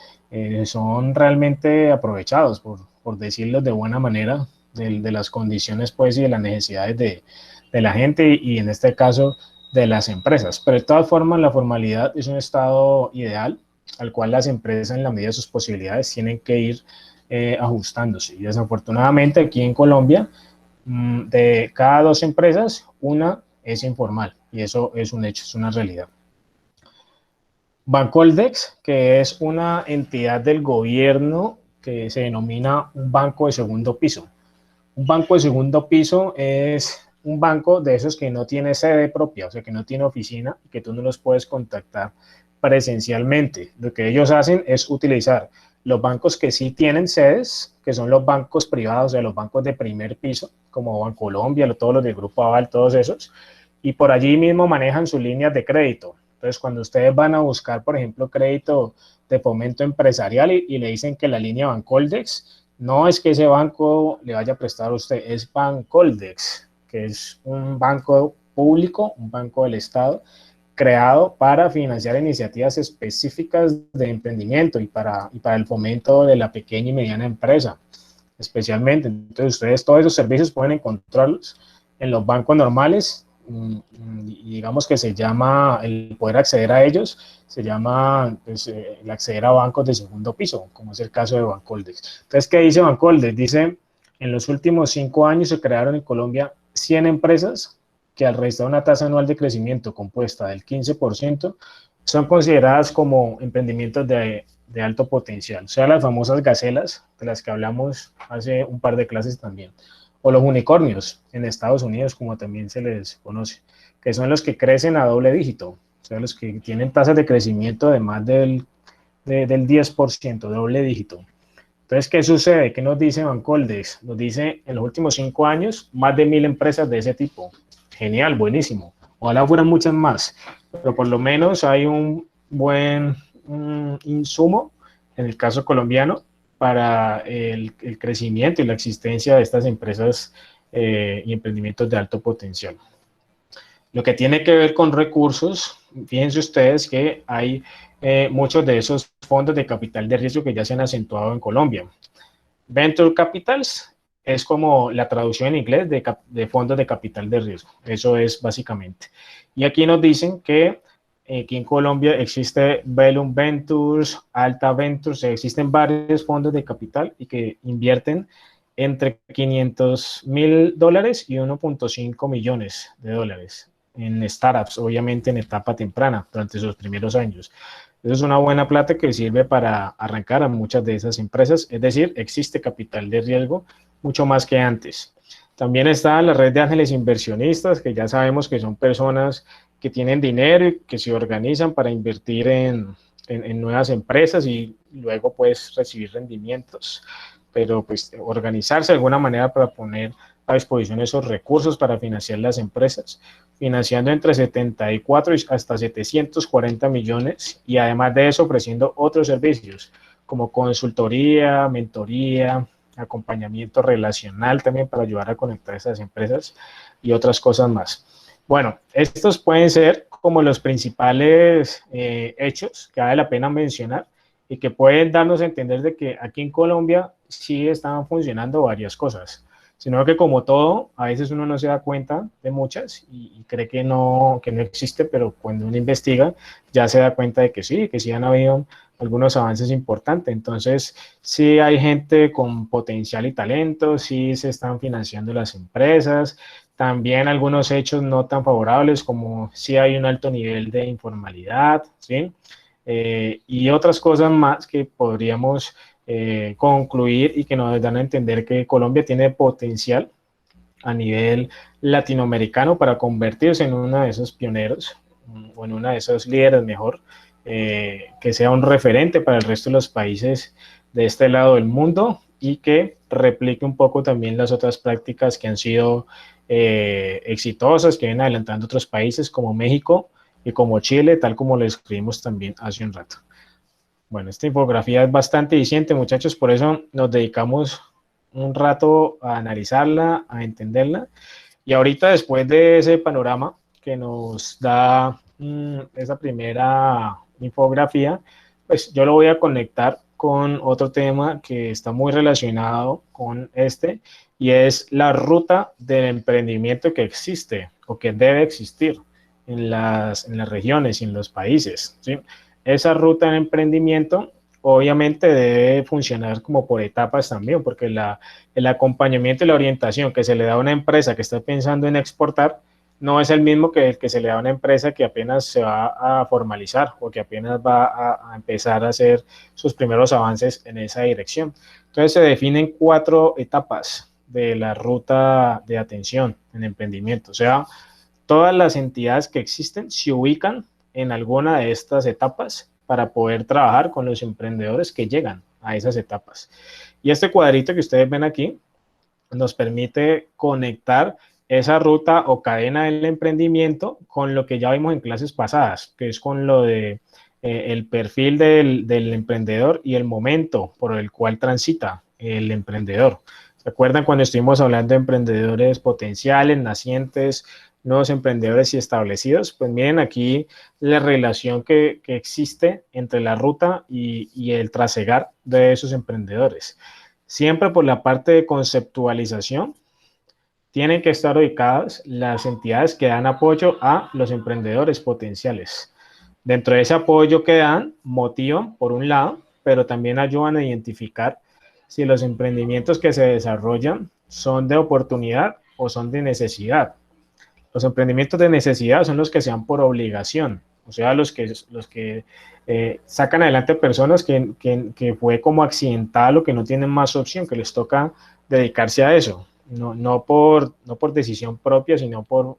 son realmente aprovechados, por decirlo de buena manera, de las condiciones, pues, y de las necesidades de la gente y en este caso de las empresas. Pero de todas formas, la formalidad es un estado ideal al cual las empresas, en la medida de sus posibilidades, tienen que ir ajustándose. Y desafortunadamente aquí en Colombia, de cada 2 empresas, una es informal y eso es un hecho, es una realidad. Bancoldex, que es una entidad del gobierno que se denomina un banco de segundo piso. Un banco de segundo piso es un banco de esos que no tiene sede propia, o sea, que no tiene oficina, que tú no los puedes contactar presencialmente. Lo que ellos hacen es utilizar los bancos que sí tienen sedes, que son los bancos privados, o sea, los bancos de primer piso, como Bancolombia, todos los del Grupo Aval, todos esos, y por allí mismo manejan sus líneas de crédito. Entonces, cuando ustedes van a buscar, por ejemplo, crédito de fomento empresarial y le dicen que la línea Bancoldex, no es que ese banco le vaya a prestar a usted, es Bancoldex, que es un banco público, un banco del Estado, creado para financiar iniciativas específicas de emprendimiento y para el fomento de la pequeña y mediana empresa, especialmente. Entonces, ustedes todos esos servicios pueden encontrarlos en los bancos normales, y digamos que se llama, el poder acceder a ellos, se llama pues, el acceder a bancos de segundo piso, como es el caso de Bancoldex. Entonces, ¿qué dice Bancoldex? Dice, en los últimos 5 años se crearon en Colombia 100 empresas que al registrar una tasa anual de crecimiento compuesta del 15%, son consideradas como emprendimientos de alto potencial, o sea, las famosas gacelas, de las que hablamos hace un par de clases también, o los unicornios en Estados Unidos, como también se les conoce, que son los que crecen a doble dígito, o sea, los que tienen tasas de crecimiento de más del 10%, doble dígito. Entonces, ¿qué sucede? ¿Qué nos dice Bancoldex? Nos dice, en los últimos 5 años, más de 1000 empresas de ese tipo. Genial, buenísimo. Ojalá fueran muchas más, pero por lo menos hay un buen insumo, en el caso colombiano, para el crecimiento y la existencia de estas empresas y emprendimientos de alto potencial. Lo que tiene que ver con recursos, fíjense ustedes que hay muchos de esos fondos de capital de riesgo que ya se han acentuado en Colombia. Venture Capitals es como la traducción en inglés de fondos de capital de riesgo. Eso es básicamente. Y aquí nos dicen que aquí en Colombia existe Velum Ventures, Alta Ventures, existen varios fondos de capital y que invierten entre $500,000 y 1.5 millones de dólares en startups, obviamente en etapa temprana, durante sus primeros años. Eso es una buena plata que sirve para arrancar a muchas de esas empresas, es decir, existe capital de riesgo mucho más que antes. También está la red de ángeles inversionistas, que ya sabemos que son personas que tienen dinero y que se organizan para invertir en nuevas empresas y luego pues recibir rendimientos, pero pues organizarse de alguna manera para poner a disposición esos recursos para financiar las empresas, financiando entre 74 y hasta 740 millones y además de eso ofreciendo otros servicios como consultoría, mentoría, acompañamiento relacional también para ayudar a conectar esas empresas y otras cosas más. Bueno, estos pueden ser como los principales hechos que vale la pena mencionar y que pueden darnos a entender de que aquí en Colombia sí están funcionando varias cosas, sino que como todo, a veces uno no se da cuenta de muchas y cree que no existe, pero cuando uno investiga ya se da cuenta de que sí han habido algunos avances importantes. Entonces, sí hay gente con potencial y talento, sí se están financiando las empresas, también algunos hechos no tan favorables como sí hay un alto nivel de informalidad, ¿sí? Y otras cosas más que podríamos concluir y que nos dan a entender que Colombia tiene potencial a nivel latinoamericano para convertirse en uno de esos pioneros o en uno de esos líderes mejor, que sea un referente para el resto de los países de este lado del mundo y que replique un poco también las otras prácticas que han sido exitosas, que vienen adelantando otros países como México y como Chile, tal como lo escribimos también hace un rato. Bueno, esta infografía es bastante eficiente, muchachos, por eso nos dedicamos un rato a analizarla, a entenderla. Y ahorita, después de ese panorama que nos da esa primera infografía, pues yo lo voy a conectar con otro tema que está muy relacionado con este, y es la ruta del emprendimiento que existe o que debe existir en las regiones y en los países, ¿sí? Esa ruta de emprendimiento obviamente debe funcionar como por etapas también, porque el acompañamiento y la orientación que se le da a una empresa que está pensando en exportar no es el mismo que el que se le da a una empresa que apenas se va a formalizar o que apenas va a empezar a hacer sus primeros avances en esa dirección. Entonces se definen 4 etapas de la ruta de atención en emprendimiento, o sea, todas las entidades que existen se ubican en alguna de estas etapas para poder trabajar con los emprendedores que llegan a esas etapas. Y este cuadrito que ustedes ven aquí nos permite conectar esa ruta o cadena del emprendimiento con lo que ya vimos en clases pasadas, que es con lo de el perfil del emprendedor y el momento por el cual transita el emprendedor. ¿Se acuerdan cuando estuvimos hablando de emprendedores potenciales, nacientes, nuevos emprendedores y establecidos? Pues miren aquí la relación que existe entre la ruta y el trasegar de esos emprendedores. Siempre por la parte de conceptualización, tienen que estar ubicadas las entidades que dan apoyo a los emprendedores potenciales. Dentro de ese apoyo que dan, motivan por un lado, pero también ayudan a identificar si los emprendimientos que se desarrollan son de oportunidad o son de necesidad. Los emprendimientos de necesidad son los que se dan por obligación, o sea, los que sacan adelante personas que fue como accidental o que no tienen más opción, que les toca dedicarse a eso. No por decisión propia, sino por,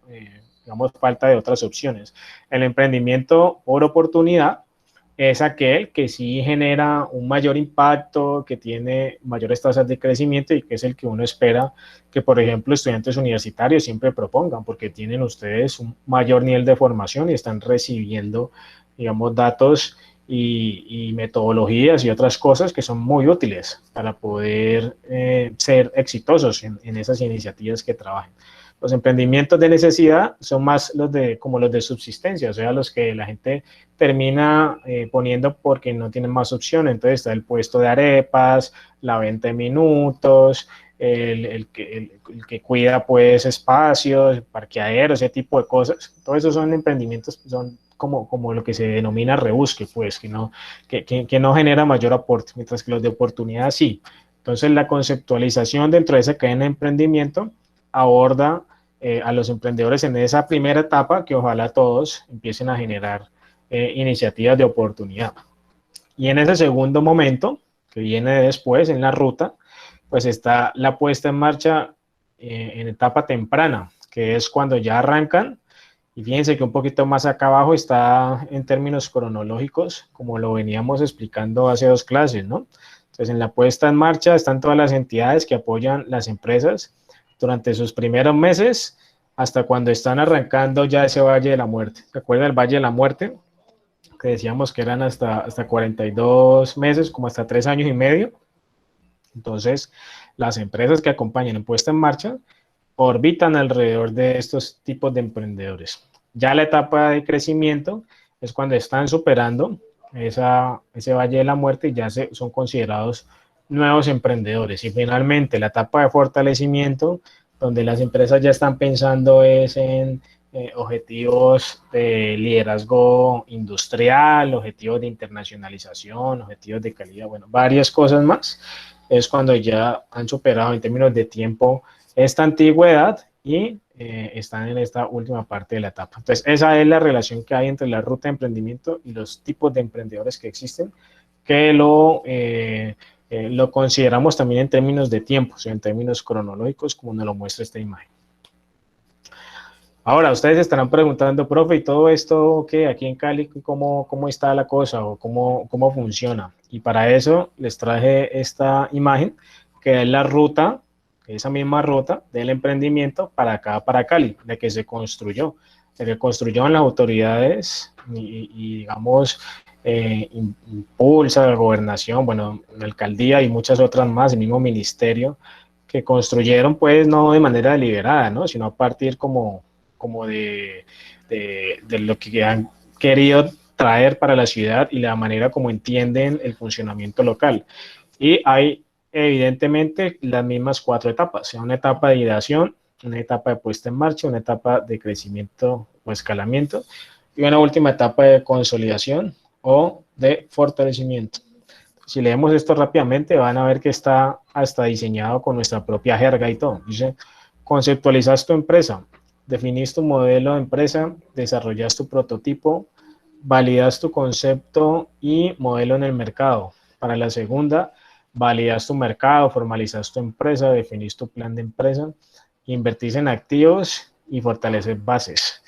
digamos, falta de otras opciones. El emprendimiento por oportunidad es aquel que sí genera un mayor impacto, que tiene mayores tasas de crecimiento y que es el que uno espera que, por ejemplo, estudiantes universitarios siempre propongan, porque tienen ustedes un mayor nivel de formación y están recibiendo, digamos, datos y metodologías y otras cosas que son muy útiles para poder ser exitosos en esas iniciativas que trabajen. Los emprendimientos de necesidad son más como los de subsistencia, o sea, los que la gente termina poniendo porque no tienen más opción. Entonces está el puesto de arepas, la venta de minutos, el que cuida pues espacios, parqueaderos, ese tipo de cosas. Todos esos son emprendimientos, son como lo que se denomina rebusque, pues, que no genera mayor aporte, mientras que los de oportunidad sí. Entonces la conceptualización dentro de esa cadena de emprendimiento aborda a los emprendedores en esa primera etapa, que ojalá todos empiecen a generar iniciativas de oportunidad. Y en ese segundo momento, que viene después en la ruta, pues está la puesta en marcha en etapa temprana, que es cuando ya arrancan. Y fíjense que un poquito más acá abajo está en términos cronológicos, como lo veníamos explicando hace 2 clases, ¿no? Entonces, en la puesta en marcha están todas las entidades que apoyan las empresas durante sus primeros meses hasta cuando están arrancando ya ese Valle de la Muerte. ¿Se acuerdan del Valle de la Muerte? Que decíamos que eran hasta 42 meses, como hasta 3 años y medio. Entonces, las empresas que acompañan en puesta en marcha orbitan alrededor de estos tipos de emprendedores. Ya la etapa de crecimiento es cuando están superando ese Valle de la Muerte y ya son considerados nuevos emprendedores. Y finalmente la etapa de fortalecimiento, donde las empresas ya están pensando es en objetivos de liderazgo industrial, objetivos de internacionalización, objetivos de calidad, bueno, varias cosas más, es cuando ya han superado en términos de tiempo esta antigüedad y están en esta última parte de la etapa. Entonces, esa es la relación que hay entre la ruta de emprendimiento y los tipos de emprendedores que existen, que lo consideramos también en términos de tiempo, o sea, en términos cronológicos, como nos lo muestra esta imagen. Ahora, ustedes estarán preguntando, profe, ¿y todo esto qué? Aquí en Cali, ¿cómo está la cosa o cómo funciona? Y para eso les traje esta imagen, que es la ruta, esa misma ruta del emprendimiento para acá, para Cali, de que se construyó, de que construyeron las autoridades y digamos, impulsa la gobernación, bueno, la alcaldía y muchas otras más, el mismo ministerio, que construyeron pues no de manera deliberada, ¿no? Sino a partir como de lo que han querido traer para la ciudad y la manera como entienden el funcionamiento local. Y hay evidentemente las mismas 4 etapas, sea una etapa de ideación, una etapa de puesta en marcha, una etapa de crecimiento o escalamiento y una última etapa de consolidación o de fortalecimiento. Si leemos esto rápidamente van a ver que está hasta diseñado con nuestra propia jerga y todo. Dice, conceptualizas tu empresa, definís tu modelo de empresa, desarrollas tu prototipo, validas tu concepto y modelo en el mercado. Para la segunda, validas tu mercado, formalizas tu empresa, definís tu plan de empresa, invertís en activos y fortaleces bases.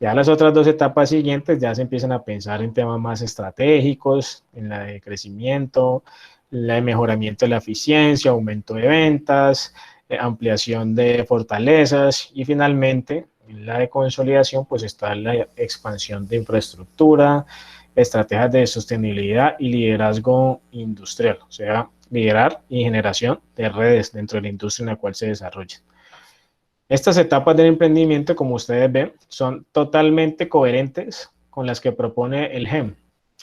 Ya las otras 2 etapas siguientes ya se empiezan a pensar en temas más estratégicos, en la de crecimiento, la de mejoramiento de la eficiencia, aumento de ventas, ampliación de fortalezas y finalmente en la de consolidación pues está la expansión de infraestructura, estrategias de sostenibilidad y liderazgo industrial, o sea, liderar y generación de redes dentro de la industria en la cual se desarrolla. Estas etapas del emprendimiento, como ustedes ven, son totalmente coherentes con las que propone el GEM.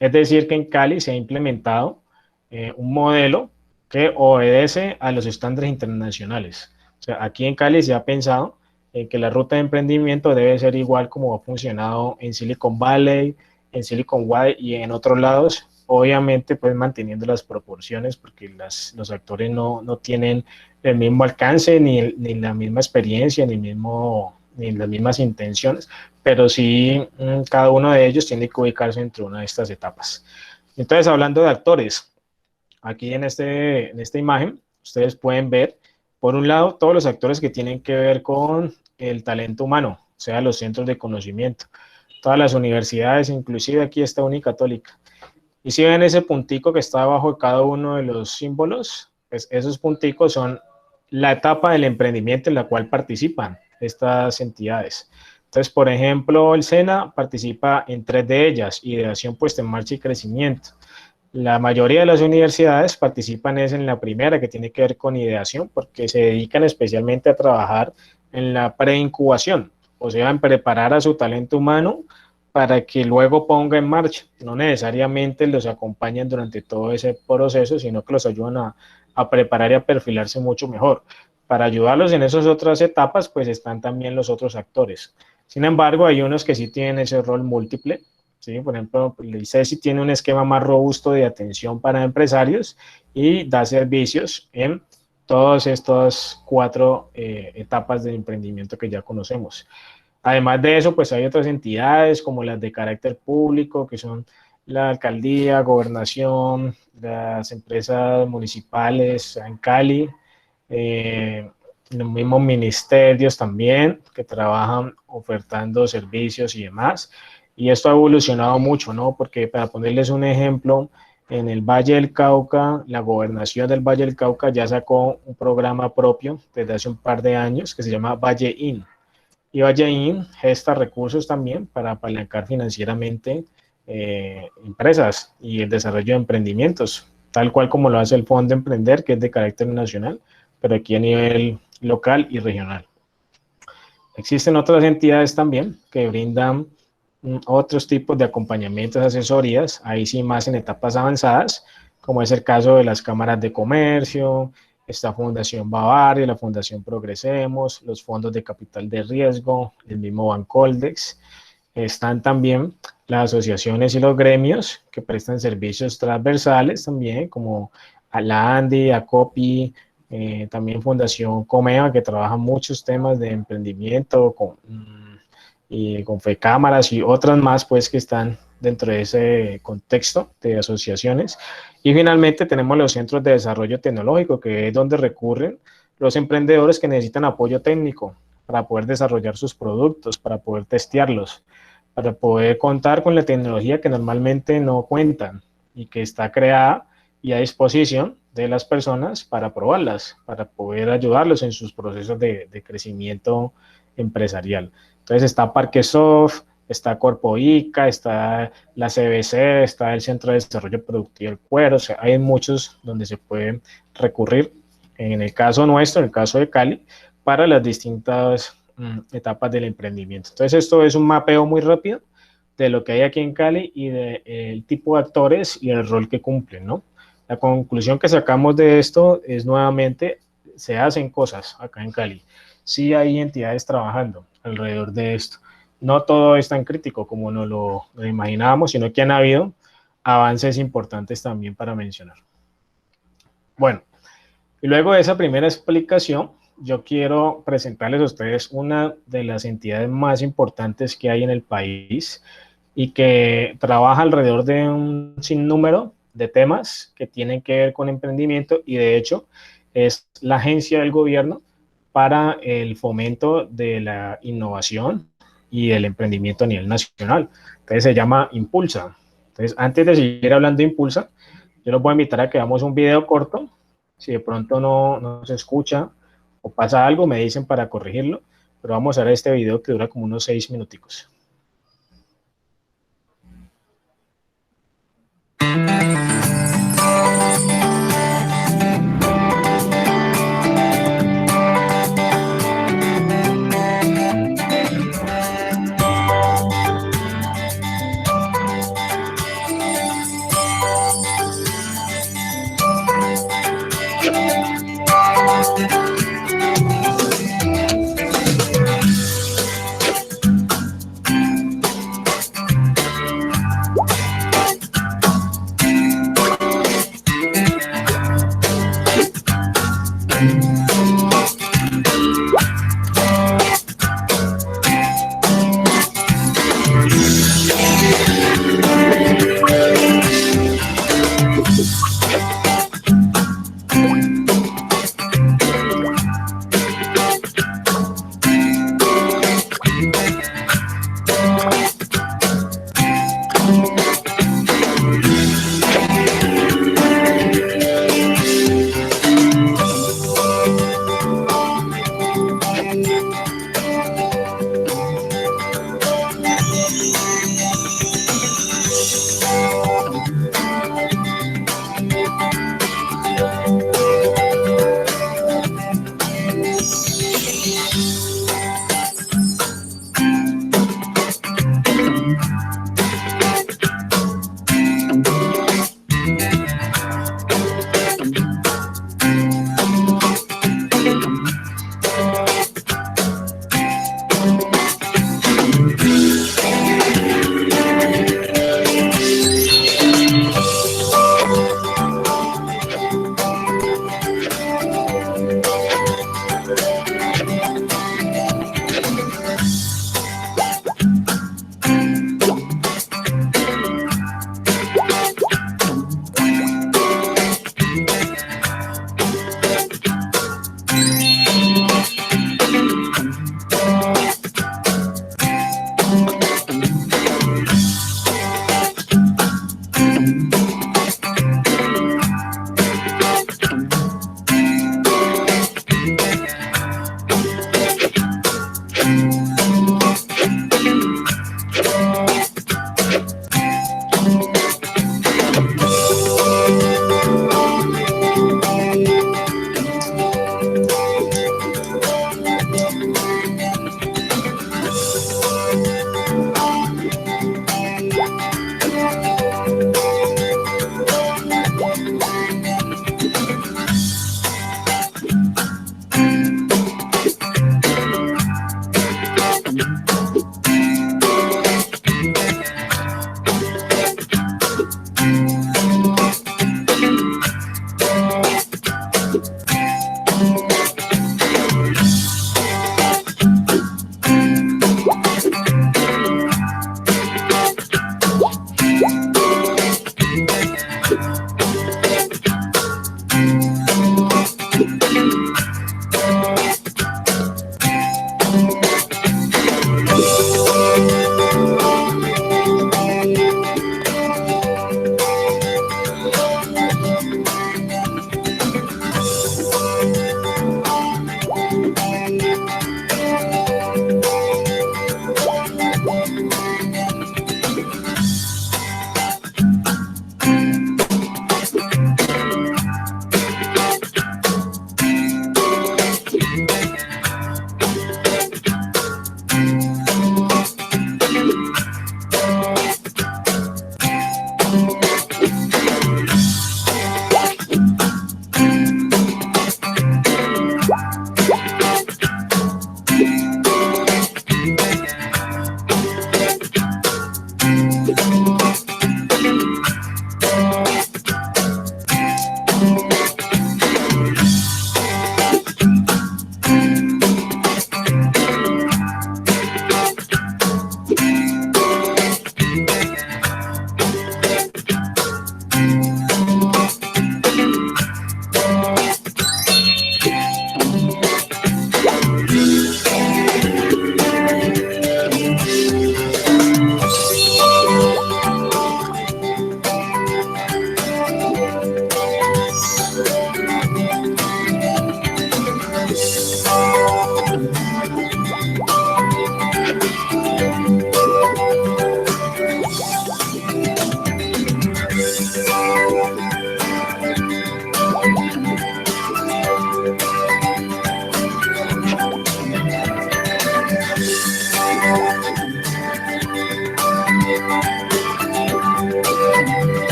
Es decir, que en Cali se ha implementado un modelo que obedece a los estándares internacionales. O sea, aquí en Cali se ha pensado que la ruta de emprendimiento debe ser igual como ha funcionado en Silicon Valley, en Silicon Valley y en otros lados, obviamente pues manteniendo las proporciones porque los actores no tienen el mismo alcance, ni la misma experiencia, ni las mismas intenciones, pero sí cada uno de ellos tiene que ubicarse entre una de estas etapas. Entonces, hablando de actores, aquí en esta imagen, ustedes pueden ver, por un lado, todos los actores que tienen que ver con el talento humano, o sea, los centros de conocimiento, todas las universidades, inclusive aquí está Unicatólica. Y si ven ese puntico que está abajo de cada uno de los símbolos, pues esos punticos son la etapa del emprendimiento en la cual participan estas entidades. Entonces, por ejemplo, el SENA participa en 3 de ellas, ideación, puesta en marcha y crecimiento. La mayoría de las universidades participan es en la primera, que tiene que ver con ideación, porque se dedican especialmente a trabajar en la preincubación, o sea, en preparar a su talento humano para que luego ponga en marcha. No necesariamente los acompañan durante todo ese proceso, sino que los ayudan a preparar y a perfilarse mucho mejor. Para ayudarlos en esas otras etapas, pues están también los otros actores. Sin embargo, hay unos que sí tienen ese rol múltiple. ¿Sí? Por ejemplo, el ICESI tiene un esquema más robusto de atención para empresarios y da servicios en todas estas 4 etapas de emprendimiento que ya conocemos. Además de eso, pues hay otras entidades como las de carácter público, que son la alcaldía, gobernación, las empresas municipales en Cali, los mismos ministerios también que trabajan ofertando servicios y demás. Y esto ha evolucionado mucho, ¿no? Porque para ponerles un ejemplo, en el Valle del Cauca, la gobernación del Valle del Cauca ya sacó un programa propio desde hace un par de años que se llama Valle In. Y Valle In gesta recursos también para apalancar financieramente empresas y el desarrollo de emprendimientos, tal cual como lo hace el Fondo Emprender, que es de carácter nacional, pero aquí a nivel local y regional. Existen otras entidades también que brindan otros tipos de acompañamientos, asesorías, ahí sí más en etapas avanzadas, como es el caso de las cámaras de comercio, esta Fundación Bavaria, la Fundación Progresemos, los fondos de capital de riesgo, el mismo Bancoldex. Están también las asociaciones y los gremios que prestan servicios transversales también, como a la ANDI, a COPI, también Fundación Comeva, que trabaja muchos temas de emprendimiento y con FECámaras y otras más, pues, que están dentro de ese contexto de asociaciones. Y finalmente tenemos los centros de desarrollo tecnológico, que es donde recurren los emprendedores que necesitan apoyo técnico para poder desarrollar sus productos, para poder testearlos, para poder contar con la tecnología que normalmente no cuentan y que está creada y a disposición de las personas para probarlas, para poder ayudarlos en sus procesos de crecimiento empresarial. Entonces está Parquesoft, está Corpo ICA, está la CBC, está el Centro de Desarrollo Productivo del Cuero, o sea, hay muchos donde se puede recurrir, en el caso nuestro, en el caso de Cali, para las distintas etapas del emprendimiento. Entonces esto es un mapeo muy rápido de lo que hay aquí en Cali y del tipo de actores y el rol que cumplen, ¿no? La conclusión que sacamos de esto es nuevamente, se hacen cosas acá en Cali. Sí hay entidades trabajando alrededor de esto. No todo es tan crítico como nos lo imaginábamos, sino que han habido avances importantes también para mencionar. Bueno, y luego de esa primera explicación, yo quiero presentarles a ustedes una de las entidades más importantes que hay en el país y que trabaja alrededor de un sinnúmero de temas que tienen que ver con emprendimiento y de hecho es la agencia del gobierno para el fomento de la innovación y el emprendimiento a nivel nacional. Entonces se llama Impulsa. Entonces, antes de seguir hablando de Impulsa, yo los voy a invitar a que hagamos un video corto. Si de pronto no se escucha o pasa algo, me dicen para corregirlo, pero vamos a ver este video que dura como unos 6 minuticos.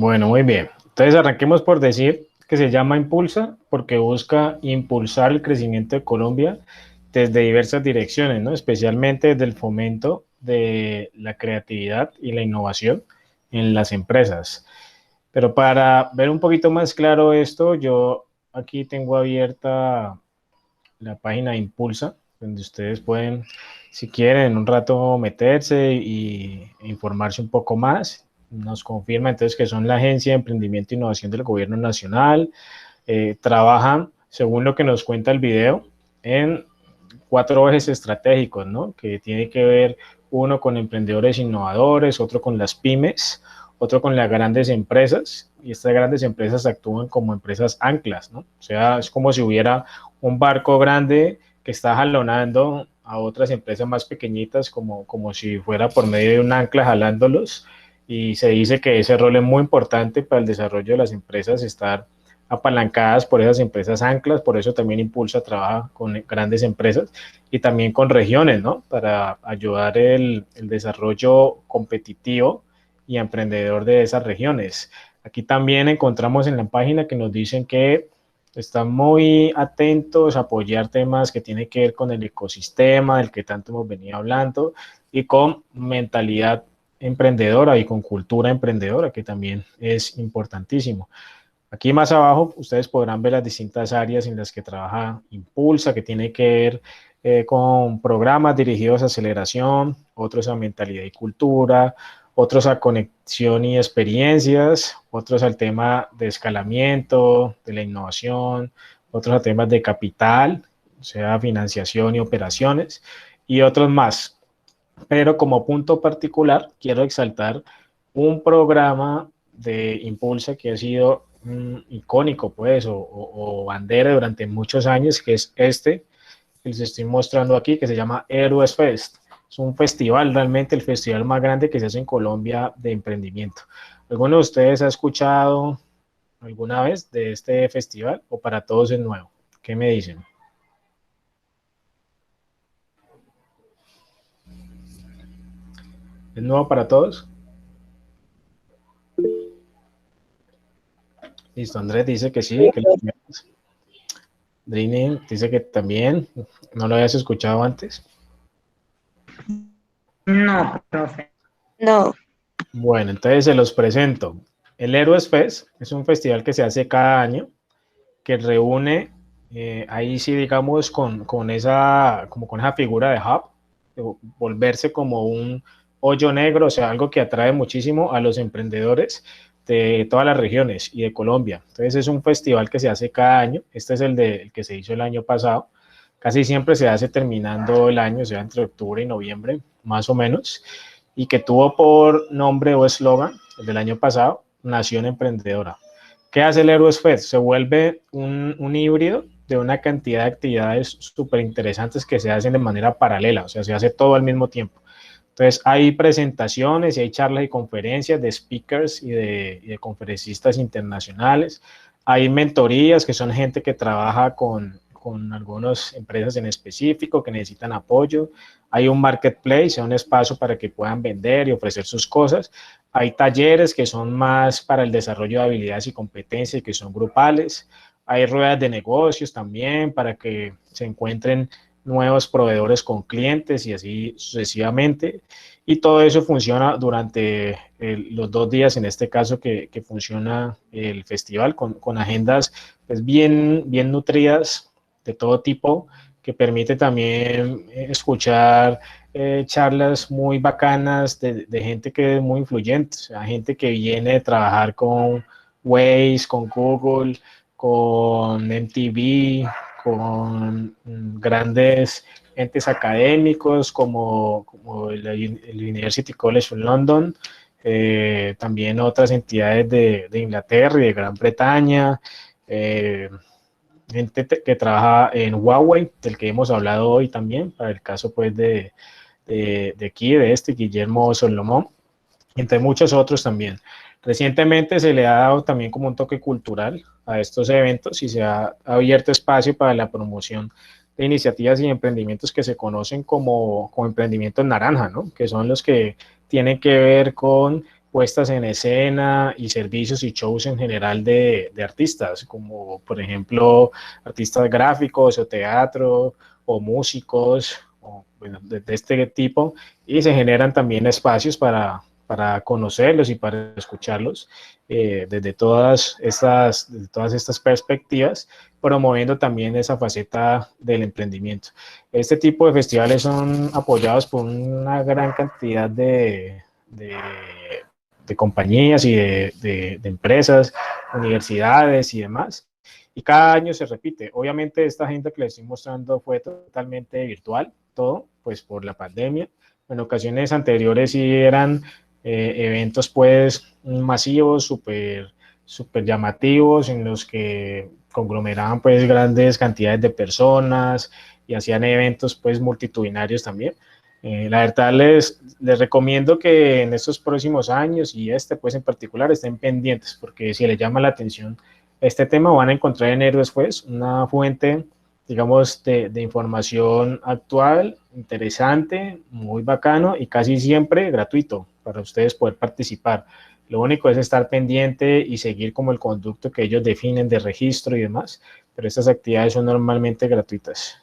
Bueno, muy bien. Entonces arranquemos por decir que se llama Impulsa porque busca impulsar el crecimiento de Colombia desde diversas direcciones, ¿no? Especialmente desde el fomento de la creatividad y la innovación en las empresas. Pero para ver un poquito más claro esto, yo aquí tengo abierta la página de Impulsa, donde ustedes pueden, si quieren, en un rato meterse e informarse un poco más. Nos confirma entonces que son la Agencia de Emprendimiento e Innovación del Gobierno Nacional. Trabajan, según lo que nos cuenta el video, en 4 ejes estratégicos, ¿no? Que tiene que ver uno con emprendedores innovadores, otro con las pymes, otro con las grandes empresas, y estas grandes empresas actúan como empresas anclas, ¿no? O sea, es como si hubiera un barco grande que está jalonando a otras empresas más pequeñitas, como si fuera por medio de un ancla jalándolos, y se dice que ese rol es muy importante para el desarrollo de las empresas, estar apalancadas por esas empresas anclas, por eso también Impulsa trabaja con grandes empresas y también con regiones, ¿no? Para ayudar el desarrollo competitivo y emprendedor de esas regiones. Aquí también encontramos en la página que nos dicen que están muy atentos a apoyar temas que tienen que ver con el ecosistema del que tanto hemos venido hablando y con mentalidad emprendedora y con cultura emprendedora, que también es importantísimo. Aquí más abajo ustedes podrán ver las distintas áreas en las que trabaja Impulsa, que tiene que ver con programas dirigidos a aceleración, otros a mentalidad y cultura, otros a conexión y experiencias, otros al tema de escalamiento, de la innovación, otros a temas de capital, o sea, financiación y operaciones, y otros más. Pero como punto particular, quiero exaltar un programa de Impulsa que ha sido icónico, pues, o bandera durante muchos años, que es este, que les estoy mostrando aquí, que se llama Héroes Fest. Es un festival, realmente el festival más grande que se hace en Colombia de emprendimiento. ¿Alguno de ustedes ha escuchado alguna vez de este festival o para todos es nuevo? ¿Qué me dicen? ¿Es nuevo para todos? Listo, Andrés dice que sí, que lo Drini dice que también, ¿no lo habías escuchado antes? No, profe. No. Bueno, entonces se los presento. El Héroes Fest es un festival que se hace cada año, que reúne, ahí sí digamos, con esa figura de hub, volverse como un hoyo negro, o sea, algo que atrae muchísimo a los emprendedores de todas las regiones y de Colombia. Entonces es un festival que se hace cada año. Este es el que se hizo el año pasado. Casi siempre se hace terminando el año, o sea, entre octubre y noviembre, más o menos, y que tuvo por nombre o eslogan, el del año pasado, Nación Emprendedora. ¿Qué hace el Héroes Fest? Se vuelve un híbrido de una cantidad de actividades súper interesantes que se hacen de manera paralela, o sea, se hace todo al mismo tiempo. Entonces, hay presentaciones y hay charlas y conferencias de speakers y de conferencistas internacionales. Hay mentorías, que son gente que trabaja con algunas empresas en específico que necesitan apoyo. Hay un marketplace, un espacio para que puedan vender y ofrecer sus cosas. Hay talleres que son más para el desarrollo de habilidades y competencias y que son grupales. Hay ruedas de negocios también para que se encuentren nuevos proveedores con clientes y así sucesivamente. Y todo eso funciona durante los 2 días, en este caso que funciona el festival, con agendas pues bien nutridas de todo tipo, que permite también escuchar charlas muy bacanas de gente que es muy influyente, o sea, gente que viene a trabajar con Waze, con Google, con MTV, con grandes entes académicos como el University College of London, también otras entidades de Inglaterra y de Gran Bretaña, gente que trabaja en Huawei, del que hemos hablado hoy también, para el caso pues de aquí, de Guillermo Solomón, entre muchos otros también. Recientemente se le ha dado también como un toque cultural a estos eventos y se ha abierto espacio para la promoción de iniciativas y emprendimientos que se conocen como emprendimientos naranja, ¿no? Que son los que tienen que ver con puestas en escena y servicios y shows en general de artistas, como por ejemplo artistas gráficos o teatro o músicos o, bueno, de este tipo, y se generan también espacios para conocerlos y para escucharlos desde todas estas perspectivas, promoviendo también esa faceta del emprendimiento. Este tipo de festivales son apoyados por una gran cantidad de compañías y de empresas, universidades y demás. Y cada año se repite. Obviamente esta agenda que les estoy mostrando fue totalmente virtual, todo, pues por la pandemia. En ocasiones anteriores sí eran eventos pues masivos, súper llamativos, en los que conglomeraban pues grandes cantidades de personas y hacían eventos pues multitudinarios también. La verdad les recomiendo que en estos próximos años y este pues en particular estén pendientes, porque si les llama la atención este tema van a encontrar en Héroes pues una fuente, digamos, de información actual, interesante, muy bacano y casi siempre gratuito para ustedes poder participar. Lo único es estar pendiente y seguir como el conducto que ellos definen de registro y demás, pero estas actividades son normalmente gratuitas.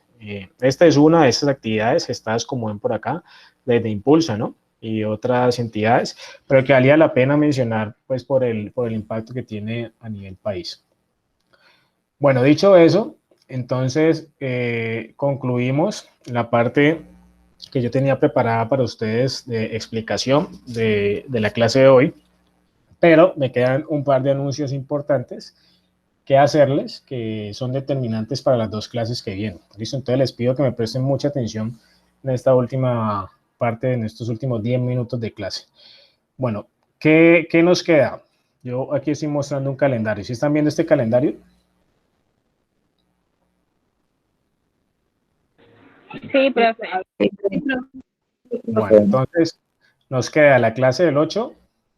Esta es una de esas actividades gestadas, como ven por acá, desde Impulsa, ¿no? Y otras entidades, pero que valía la pena mencionar, pues, por el impacto que tiene a nivel país. Bueno, dicho eso, entonces concluimos la parte que yo tenía preparada para ustedes de explicación de la clase de hoy, pero me quedan un par de anuncios importantes que hacerles, que son determinantes para las dos clases que vienen. ¿Listo? Entonces les pido que me presten mucha atención en esta última parte, en estos últimos 10 minutos de clase. Bueno, ¿qué nos queda? Yo aquí estoy mostrando un calendario. ¿Sí están viendo este calendario? Sí, profe. Bueno, entonces nos queda la clase del 8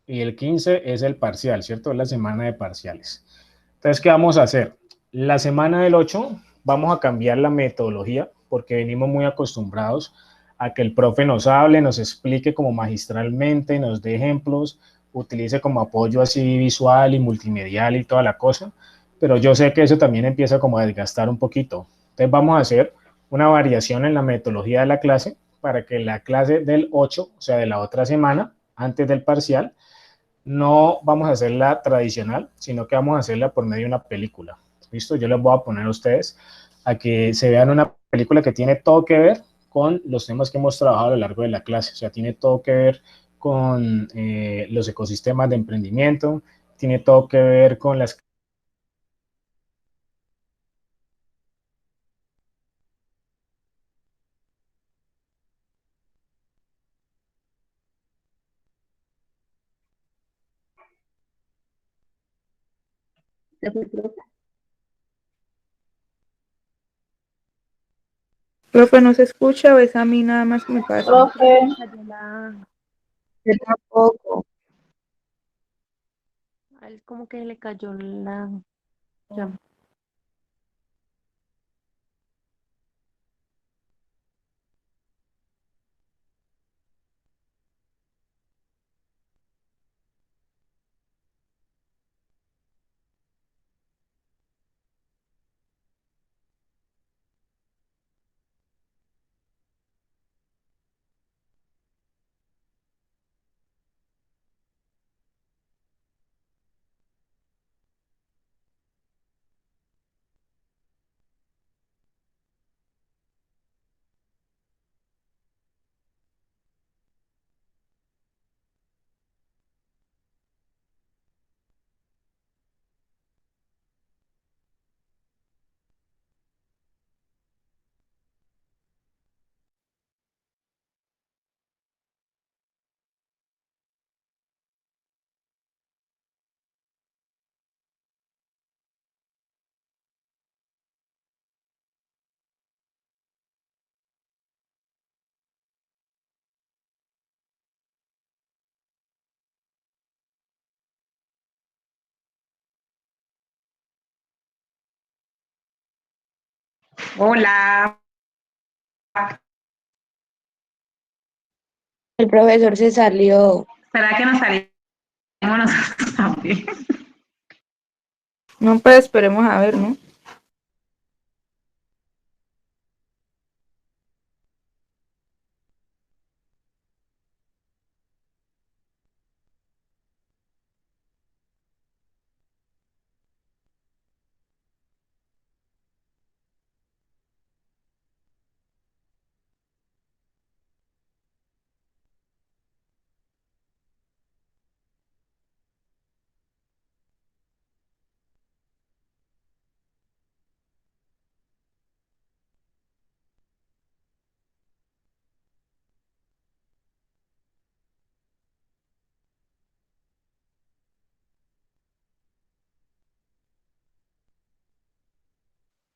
y el 15 es el parcial, ¿cierto? Es la semana de parciales. Entonces, ¿qué vamos a hacer? La semana del 8 vamos a cambiar la metodología porque venimos muy acostumbrados a que el profe nos hable, nos explique como magistralmente, nos dé ejemplos, utilice como apoyo así visual y multimedial y toda la cosa, pero yo sé que eso también empieza como a desgastar un poquito. Entonces vamos a hacer una variación en la metodología de la clase para que la clase del 8, o sea, de la otra semana, antes del parcial, no vamos a hacerla tradicional, sino que vamos a hacerla por medio de una película. ¿Listo? Yo les voy a poner a ustedes a que se vean una película que tiene todo que ver con los temas que hemos trabajado a lo largo de la clase. O sea, tiene todo que ver con los ecosistemas de emprendimiento, tiene todo que ver con las Profe, ¿no se escucha o es a mí nada más que me pasa? Profe, yo tampoco. A él como que le cayó la llama. Hola. El profesor se salió. ¿Será que no salió? tenemos nosotros también. No, pues esperemos a ver, ¿no?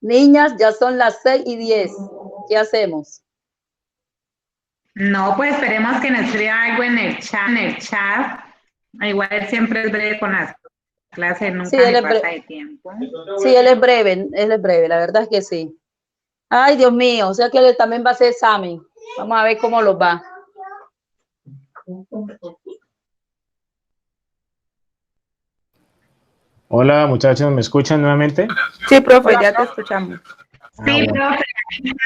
Niñas, ya son las 6:10. ¿Qué hacemos? No, pues esperemos que nos escriba algo en el chat. Igual él siempre es breve con las clases, nunca Sí, se pasa de tiempo. Sí, él es breve, la verdad es que sí. Ay, Dios mío, o sea que él también va a hacer examen. Vamos a ver cómo los va. Hola, muchachos, ¿me escuchan nuevamente? Sí, profe, ya te escuchamos. Sí, Bueno.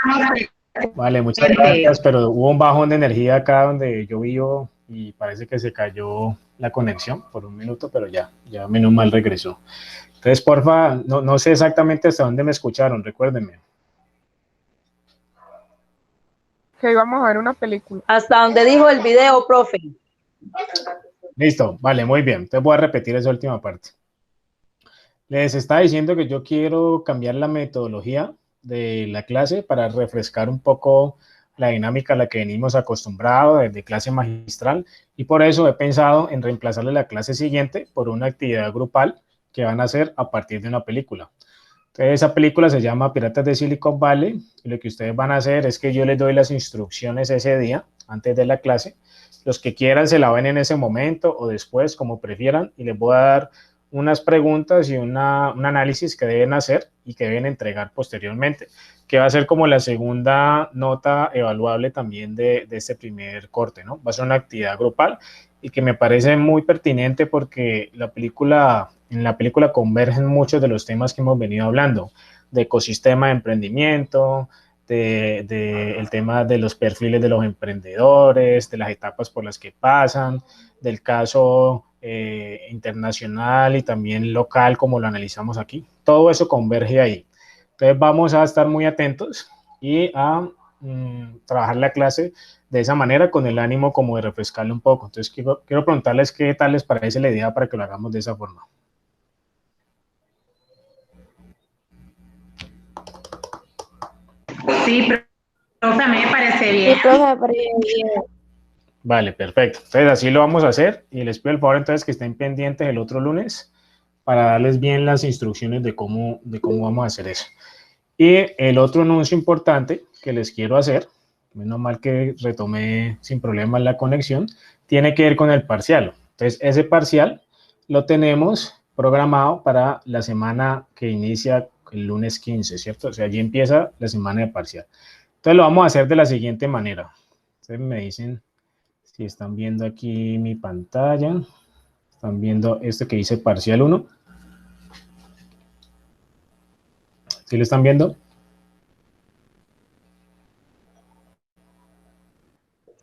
profe. Vale, muchas gracias, pero hubo un bajón de energía acá donde yo vivo y parece que se cayó la conexión por un minuto, pero ya menos mal regresó. Entonces, porfa, no sé exactamente hasta dónde me escucharon, recuérdenme. Que íbamos a ver una película. Hasta donde dijo el video, profe. Listo, vale, muy bien. Entonces voy a repetir esa última parte. Les estaba diciendo que yo quiero cambiar la metodología de la clase para refrescar un poco la dinámica a la que venimos acostumbrados desde clase magistral, y por eso he pensado en reemplazarle la clase siguiente por una actividad grupal que van a hacer a partir de una película. Entonces, esa película se llama Piratas de Silicon Valley, y lo que ustedes van a hacer es que yo les doy las instrucciones ese día, antes de la clase. Los que quieran se la ven en ese momento o después, como prefieran, y les voy a dar unas preguntas y un análisis que deben hacer y que deben entregar posteriormente, que va a ser como la segunda nota evaluable también de este primer corte, ¿no? Va a ser una actividad grupal y que me parece muy pertinente porque en la película convergen muchos de los temas que hemos venido hablando, de ecosistema de emprendimiento, el tema de los perfiles de los emprendedores, de las etapas por las que pasan, del caso internacional y también local, como lo analizamos aquí. Todo eso converge ahí. Entonces vamos a estar muy atentos y a trabajar la clase de esa manera, con el ánimo como de refrescarle un poco. Entonces quiero preguntarles qué tal les parece la idea para que lo hagamos de esa forma. Sí, profe, a mí me parece bien. Sí, profe, me parece bien. Vale, perfecto. Entonces así lo vamos a hacer y les pido el favor entonces que estén pendientes el otro lunes para darles bien las instrucciones de cómo vamos a hacer eso. Y el otro anuncio importante que les quiero hacer, menos mal que retomé sin problemas la conexión, tiene que ver con el parcial. Entonces ese parcial lo tenemos programado para la semana que inicia el lunes 15, ¿cierto? O sea, allí empieza la semana de parcial. Entonces lo vamos a hacer de la siguiente manera. Ustedes me dicen si están viendo aquí mi pantalla, están viendo esto que dice parcial 1. ¿Sí lo están viendo?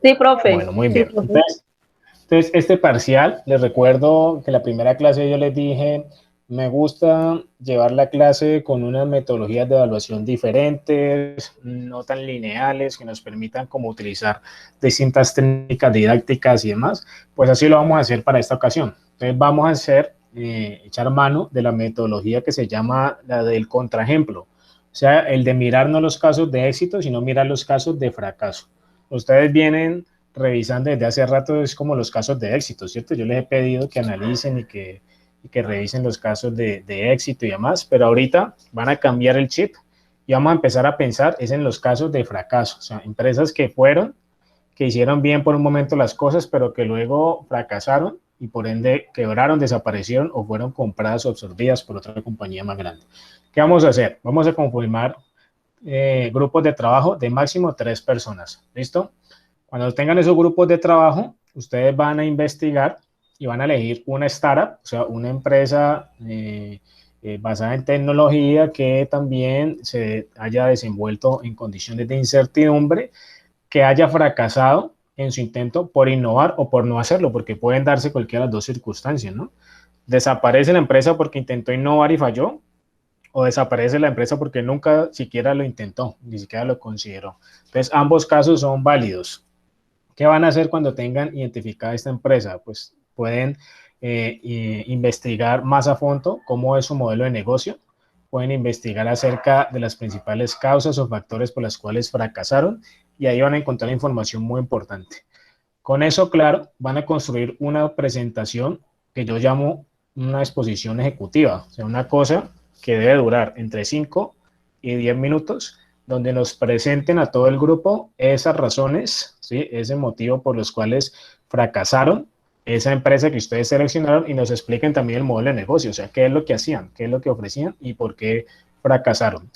Sí, profe. Bueno, muy bien. Entonces, este parcial, les recuerdo que la primera clase yo les dije, me gusta llevar la clase con unas metodologías de evaluación diferentes, no tan lineales, que nos permitan como utilizar distintas técnicas didácticas y demás. Pues así lo vamos a hacer para esta ocasión. Entonces vamos a hacer, echar mano de la metodología que se llama la del contraejemplo. O sea, el de mirar no los casos de éxito, sino mirar los casos de fracaso. Ustedes vienen revisando desde hace rato es como los casos de éxito, ¿cierto? Yo les he pedido que analicen y que revisen los casos de éxito y demás, pero ahorita van a cambiar el chip y vamos a empezar a pensar es en los casos de fracaso, o sea, empresas que hicieron bien por un momento las cosas, pero que luego fracasaron y por ende quebraron, desaparecieron o fueron compradas o absorbidas por otra compañía más grande. ¿Qué vamos a hacer? Vamos a conformar grupos de trabajo de máximo 3 personas, ¿listo? Cuando tengan esos grupos de trabajo, ustedes van a investigar y van a elegir una startup, o sea, una empresa basada en tecnología que también se haya desenvuelto en condiciones de incertidumbre, que haya fracasado en su intento por innovar o por no hacerlo, porque pueden darse cualquiera de las dos circunstancias, ¿no? Desaparece la empresa porque intentó innovar y falló, o desaparece la empresa porque nunca siquiera lo intentó, ni siquiera lo consideró. Entonces, ambos casos son válidos. ¿Qué van a hacer cuando tengan identificada esta empresa? Pues pueden investigar más a fondo cómo es su modelo de negocio, pueden investigar acerca de las principales causas o factores por las cuales fracasaron, y ahí van a encontrar información muy importante. Con eso, claro, van a construir una presentación que yo llamo una exposición ejecutiva, o sea, una cosa que debe durar entre 5 y 10 minutos, donde nos presenten a todo el grupo esas razones, ¿sí? Ese motivo por los cuales fracasaron esa empresa que ustedes seleccionaron, y nos expliquen también el modelo de negocio, o sea, qué es lo que hacían, qué es lo que ofrecían y por qué fracasaron.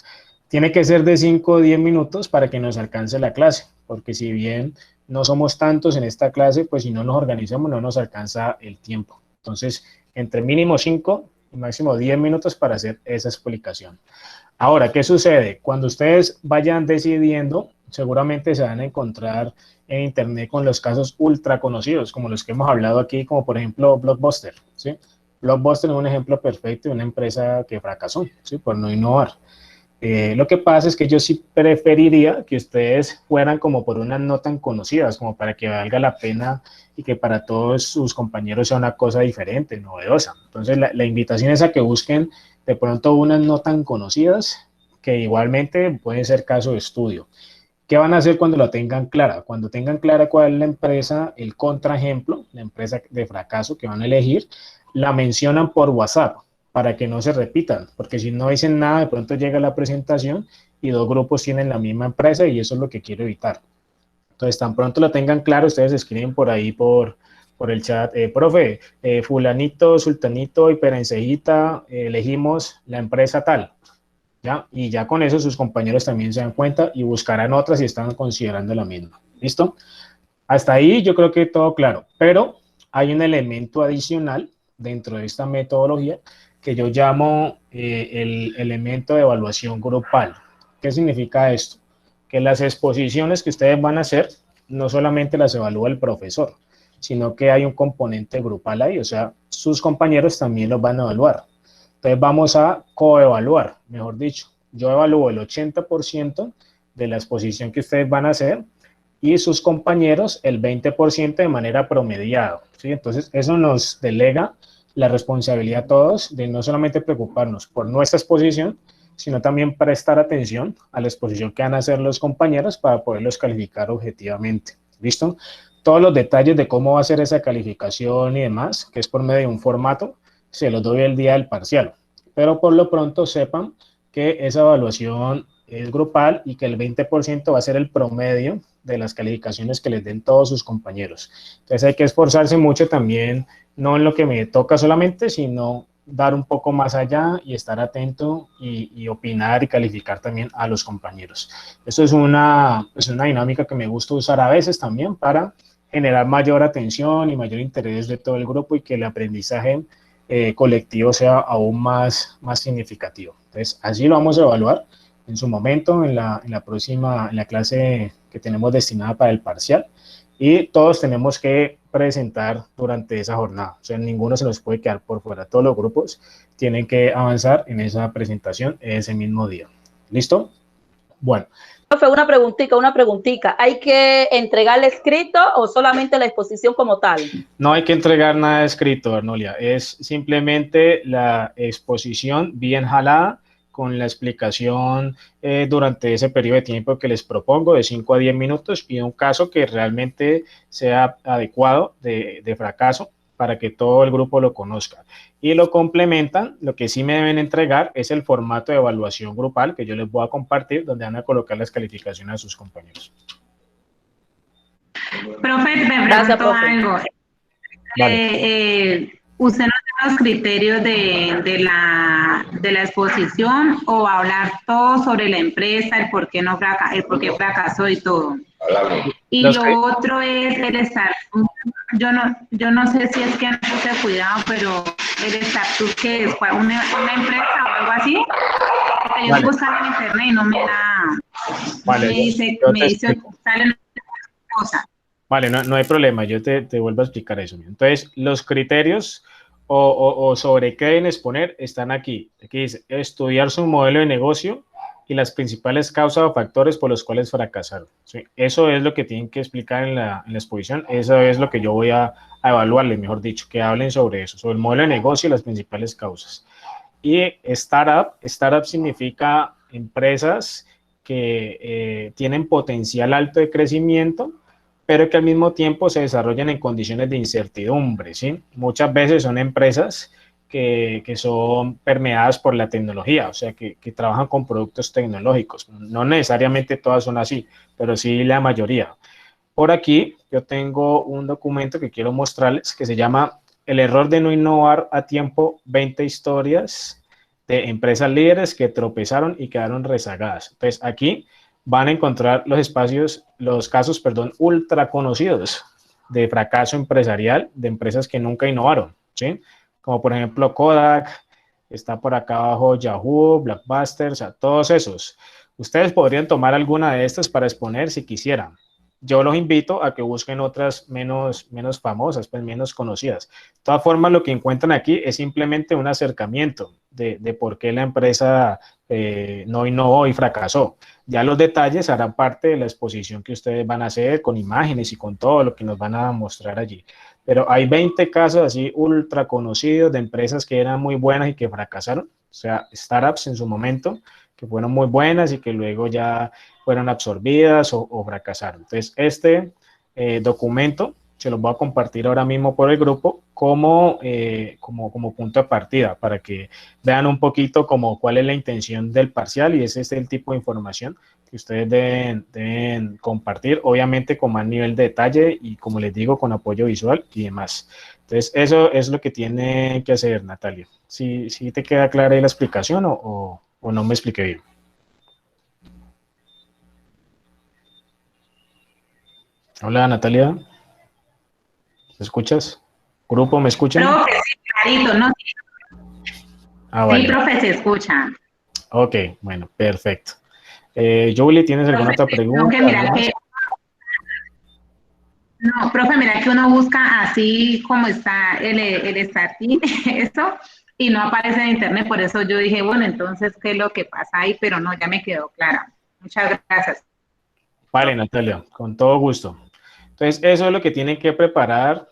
Tiene que ser de 5 o 10 minutos para que nos alcance la clase, porque si bien no somos tantos en esta clase, pues si no nos organizamos no nos alcanza el tiempo. Entonces, entre mínimo 5 y máximo 10 minutos para hacer esa explicación. Ahora, ¿qué sucede? Cuando ustedes vayan decidiendo, seguramente se van a encontrar en internet con los casos ultra conocidos, como los que hemos hablado aquí, como por ejemplo Blockbuster, ¿sí? Blockbuster es un ejemplo perfecto de una empresa que fracasó, ¿sí? Por no innovar. Lo que pasa es que yo sí preferiría que ustedes fueran como por unas no tan conocidas, como para que valga la pena y que para todos sus compañeros sea una cosa diferente, novedosa. Entonces la invitación es a que busquen de pronto unas no tan conocidas, que igualmente pueden ser caso de estudio. ¿Qué van a hacer cuando la tengan clara? Cuando tengan clara cuál es la empresa, el contraejemplo, la empresa de fracaso que van a elegir, la mencionan por WhatsApp, para que no se repitan, porque si no dicen nada, de pronto llega la presentación y dos grupos tienen la misma empresa, y eso es lo que quiero evitar. Entonces, tan pronto lo tengan claro, ustedes escriben por ahí por el chat, profe, fulanito, sultanito y perencejita, elegimos la empresa tal, ¿ya? Y ya con eso sus compañeros también se dan cuenta y buscarán otras si están considerando la misma. ¿Listo? Hasta ahí yo creo que todo claro, pero hay un elemento adicional dentro de esta metodología que yo llamo el elemento de evaluación grupal. ¿Qué significa esto? Que las exposiciones que ustedes van a hacer no solamente las evalúa el profesor, sino que hay un componente grupal ahí, o sea, sus compañeros también los van a evaluar. Entonces vamos a coevaluar, mejor dicho. Yo evalúo el 80% de la exposición que ustedes van a hacer y sus compañeros el 20% de manera promediada, ¿sí? Entonces eso nos delega la responsabilidad a todos de no solamente preocuparnos por nuestra exposición, sino también prestar atención a la exposición que van a hacer los compañeros para poderlos calificar objetivamente. ¿Listo? Todos los detalles de cómo va a ser esa calificación y demás, que es por medio de un formato, se los doy el día del parcial. Pero por lo pronto sepan que esa evaluación es grupal y que el 20% va a ser el promedio de las calificaciones que les den todos sus compañeros. Entonces hay que esforzarse mucho también, no en lo que me toca solamente, sino dar un poco más allá y estar atento y opinar y calificar también a los compañeros. Eso es una dinámica que me gusta usar a veces también para generar mayor atención y mayor interés de todo el grupo y que el aprendizaje colectivo sea aún más significativo. Entonces, así lo vamos a evaluar en su momento, en la clase que tenemos destinada para el parcial, y todos tenemos que presentar durante esa jornada, o sea, ninguno se nos puede quedar por fuera, todos los grupos tienen que avanzar en esa presentación ese mismo día. ¿Listo? Bueno. Profe, una preguntita. ¿Hay que entregar el escrito o solamente la exposición como tal? No hay que entregar nada escrito, Arnolia, es simplemente la exposición bien jalada, con la explicación durante ese periodo de tiempo que les propongo, de 5 a 10 minutos, y un caso que realmente sea adecuado de fracaso para que todo el grupo lo conozca. Y lo complementan, lo que sí me deben entregar es el formato de evaluación grupal que yo les voy a compartir, donde van a colocar las calificaciones a sus compañeros. Profe, me pregunto algo. Vale. ¿Usted no tiene los criterios de la exposición, o va a hablar todo sobre la empresa, el por qué fracasó y todo? Y lo otro es el estar yo no sé si es que no puse cuidado, pero el estatus que es una empresa o algo así, porque yo Vale. buscaba en internet y no me da, Vale, me dice, yo te explico. salen cosas. Vale, no hay problema, yo te vuelvo a explicar eso. Entonces, los criterios o sobre qué deben exponer están aquí. Aquí dice, estudiar su modelo de negocio y las principales causas o factores por los cuales fracasaron. ¿Sí? Eso es lo que tienen que explicar en la exposición, eso es lo que yo voy a evaluarles, mejor dicho, que hablen sobre eso, sobre el modelo de negocio y las principales causas. Y startup significa empresas que tienen potencial alto de crecimiento, pero que al mismo tiempo se desarrollan en condiciones de incertidumbre, ¿sí? Muchas veces son empresas que son permeadas por la tecnología, o sea, que trabajan con productos tecnológicos. No necesariamente todas son así, pero sí la mayoría. Por aquí yo tengo un documento que quiero mostrarles que se llama El error de no innovar a tiempo, 20 historias de empresas líderes que tropezaron y quedaron rezagadas. Entonces aquí van a encontrar los casos, ultra conocidos de fracaso empresarial de empresas que nunca innovaron, ¿sí? Como por ejemplo Kodak, está por acá abajo Yahoo, Blockbuster, o sea, todos esos. Ustedes podrían tomar alguna de estas para exponer si quisieran. Yo los invito a que busquen otras menos famosas, pues menos conocidas. De todas formas, lo que encuentran aquí es simplemente un acercamiento de por qué la empresa no innovó y fracasó. Ya los detalles harán parte de la exposición que ustedes van a hacer con imágenes y con todo lo que nos van a mostrar allí. Pero hay 20 casos así ultra conocidos de empresas que eran muy buenas y que fracasaron, o sea, startups en su momento, que fueron muy buenas y que luego ya fueron absorbidas o fracasaron. Entonces, este documento se los voy a compartir ahora mismo por el grupo como punto de partida para que vean un poquito como cuál es la intención del parcial y ese es el tipo de información que ustedes deben compartir, obviamente con más nivel de detalle y como les digo, con apoyo visual y demás. Entonces, eso es lo que tiene que hacer Natalia. ¿Sí te queda clara ahí la explicación o no me expliqué bien? Hola, Natalia. ¿Me escuchas? ¿Grupo, me escuchan? Profe, sí, clarito, ¿no? Vale. Sí, profe, se escucha. Ok, bueno, perfecto. Julie, ¿tienes alguna otra pregunta? No, profe, mira que uno busca así como está el starting, eso, y no aparece en internet, por eso yo dije, bueno, entonces, ¿qué es lo que pasa ahí? Pero no, ya me quedó clara. Muchas gracias. Vale, Natalia, con todo gusto. Entonces, eso es lo que tienen que preparar,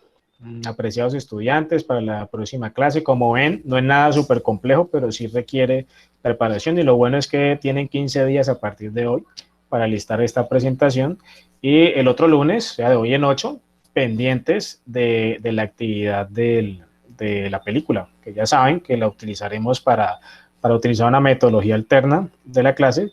apreciados estudiantes, para la próxima clase. Como ven, no es nada súper complejo, pero sí requiere preparación y lo bueno es que tienen 15 días a partir de hoy para listar esta presentación y el otro lunes, o sea, de hoy en 8, pendientes de la actividad de la película, que ya saben que la utilizaremos para utilizar una metodología alterna de la clase,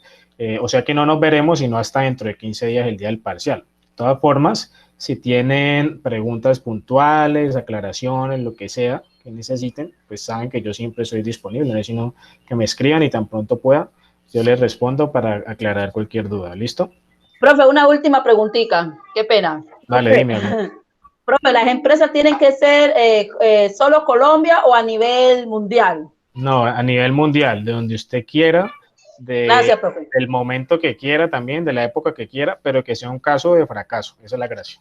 o sea que no nos veremos sino hasta dentro de 15 días el día del parcial. De todas formas, si tienen preguntas puntuales, aclaraciones, lo que sea que necesiten, pues saben que yo siempre soy disponible, no es sino que me escriban y tan pronto pueda, yo les respondo para aclarar cualquier duda. ¿Listo? Profe, una última preguntita. Qué pena. Dale, dime. Profe, ¿las empresas tienen que ser solo Colombia o a nivel mundial? No, a nivel mundial, de donde usted quiera, Gracias, profe. del momento que quiera también, de la época que quiera, pero que sea un caso de fracaso. Esa es la gracia.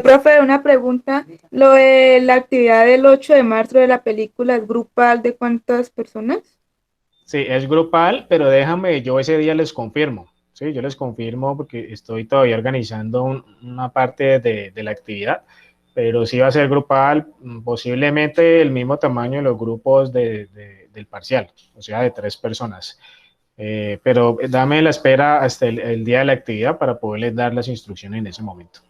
Profe, una pregunta. Lo de la actividad del 8 de marzo de la película, ¿es grupal de cuántas personas? Sí, es grupal, pero déjame, yo ese día les confirmo. Sí, yo les confirmo porque estoy todavía organizando una parte de la actividad, pero sí va a ser grupal, posiblemente el mismo tamaño de los grupos del parcial, o sea, de 3 personas. Pero dame la espera hasta el día de la actividad para poderles dar las instrucciones en ese momento.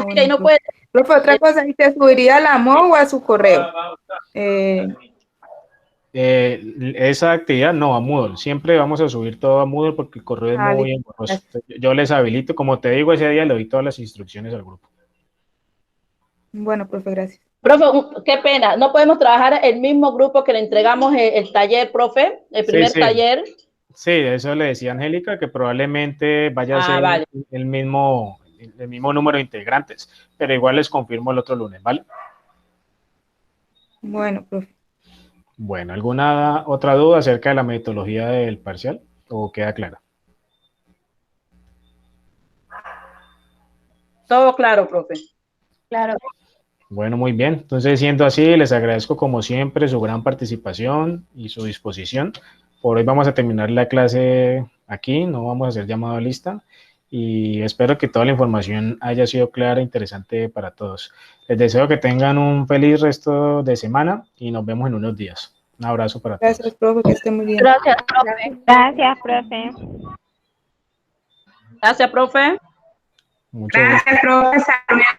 Okay, no puede. Profe, otra cosa, ¿y se subiría a la MO o a su correo? Esa actividad no, a Moodle. Siempre vamos a subir todo a Moodle porque el correo es muy engorroso. Yo les habilito, como te digo, ese día le doy todas las instrucciones al grupo. Bueno, profe, gracias. Profe, qué pena, no podemos trabajar el mismo grupo que le entregamos el taller, profe, el primer taller. Sí, eso le decía Angélica, que probablemente vaya a ser vale. el mismo número de integrantes, pero igual les confirmo el otro lunes, ¿vale? Bueno, profe. Bueno, ¿alguna otra duda acerca de la metodología del parcial o queda clara? Todo claro, profe. Claro. Bueno, muy bien. Entonces, siendo así, les agradezco como siempre su gran participación y su disposición. Por hoy vamos a terminar la clase aquí, no vamos a hacer llamado a lista y espero que toda la información haya sido clara e interesante para todos. Les deseo que tengan un feliz resto de semana y nos vemos en unos días. Un abrazo para todos. Gracias, profe, que esté muy bien. Gracias, profe. Gracias, profe. Gracias, profe. Mucho gusto. Gracias, profe.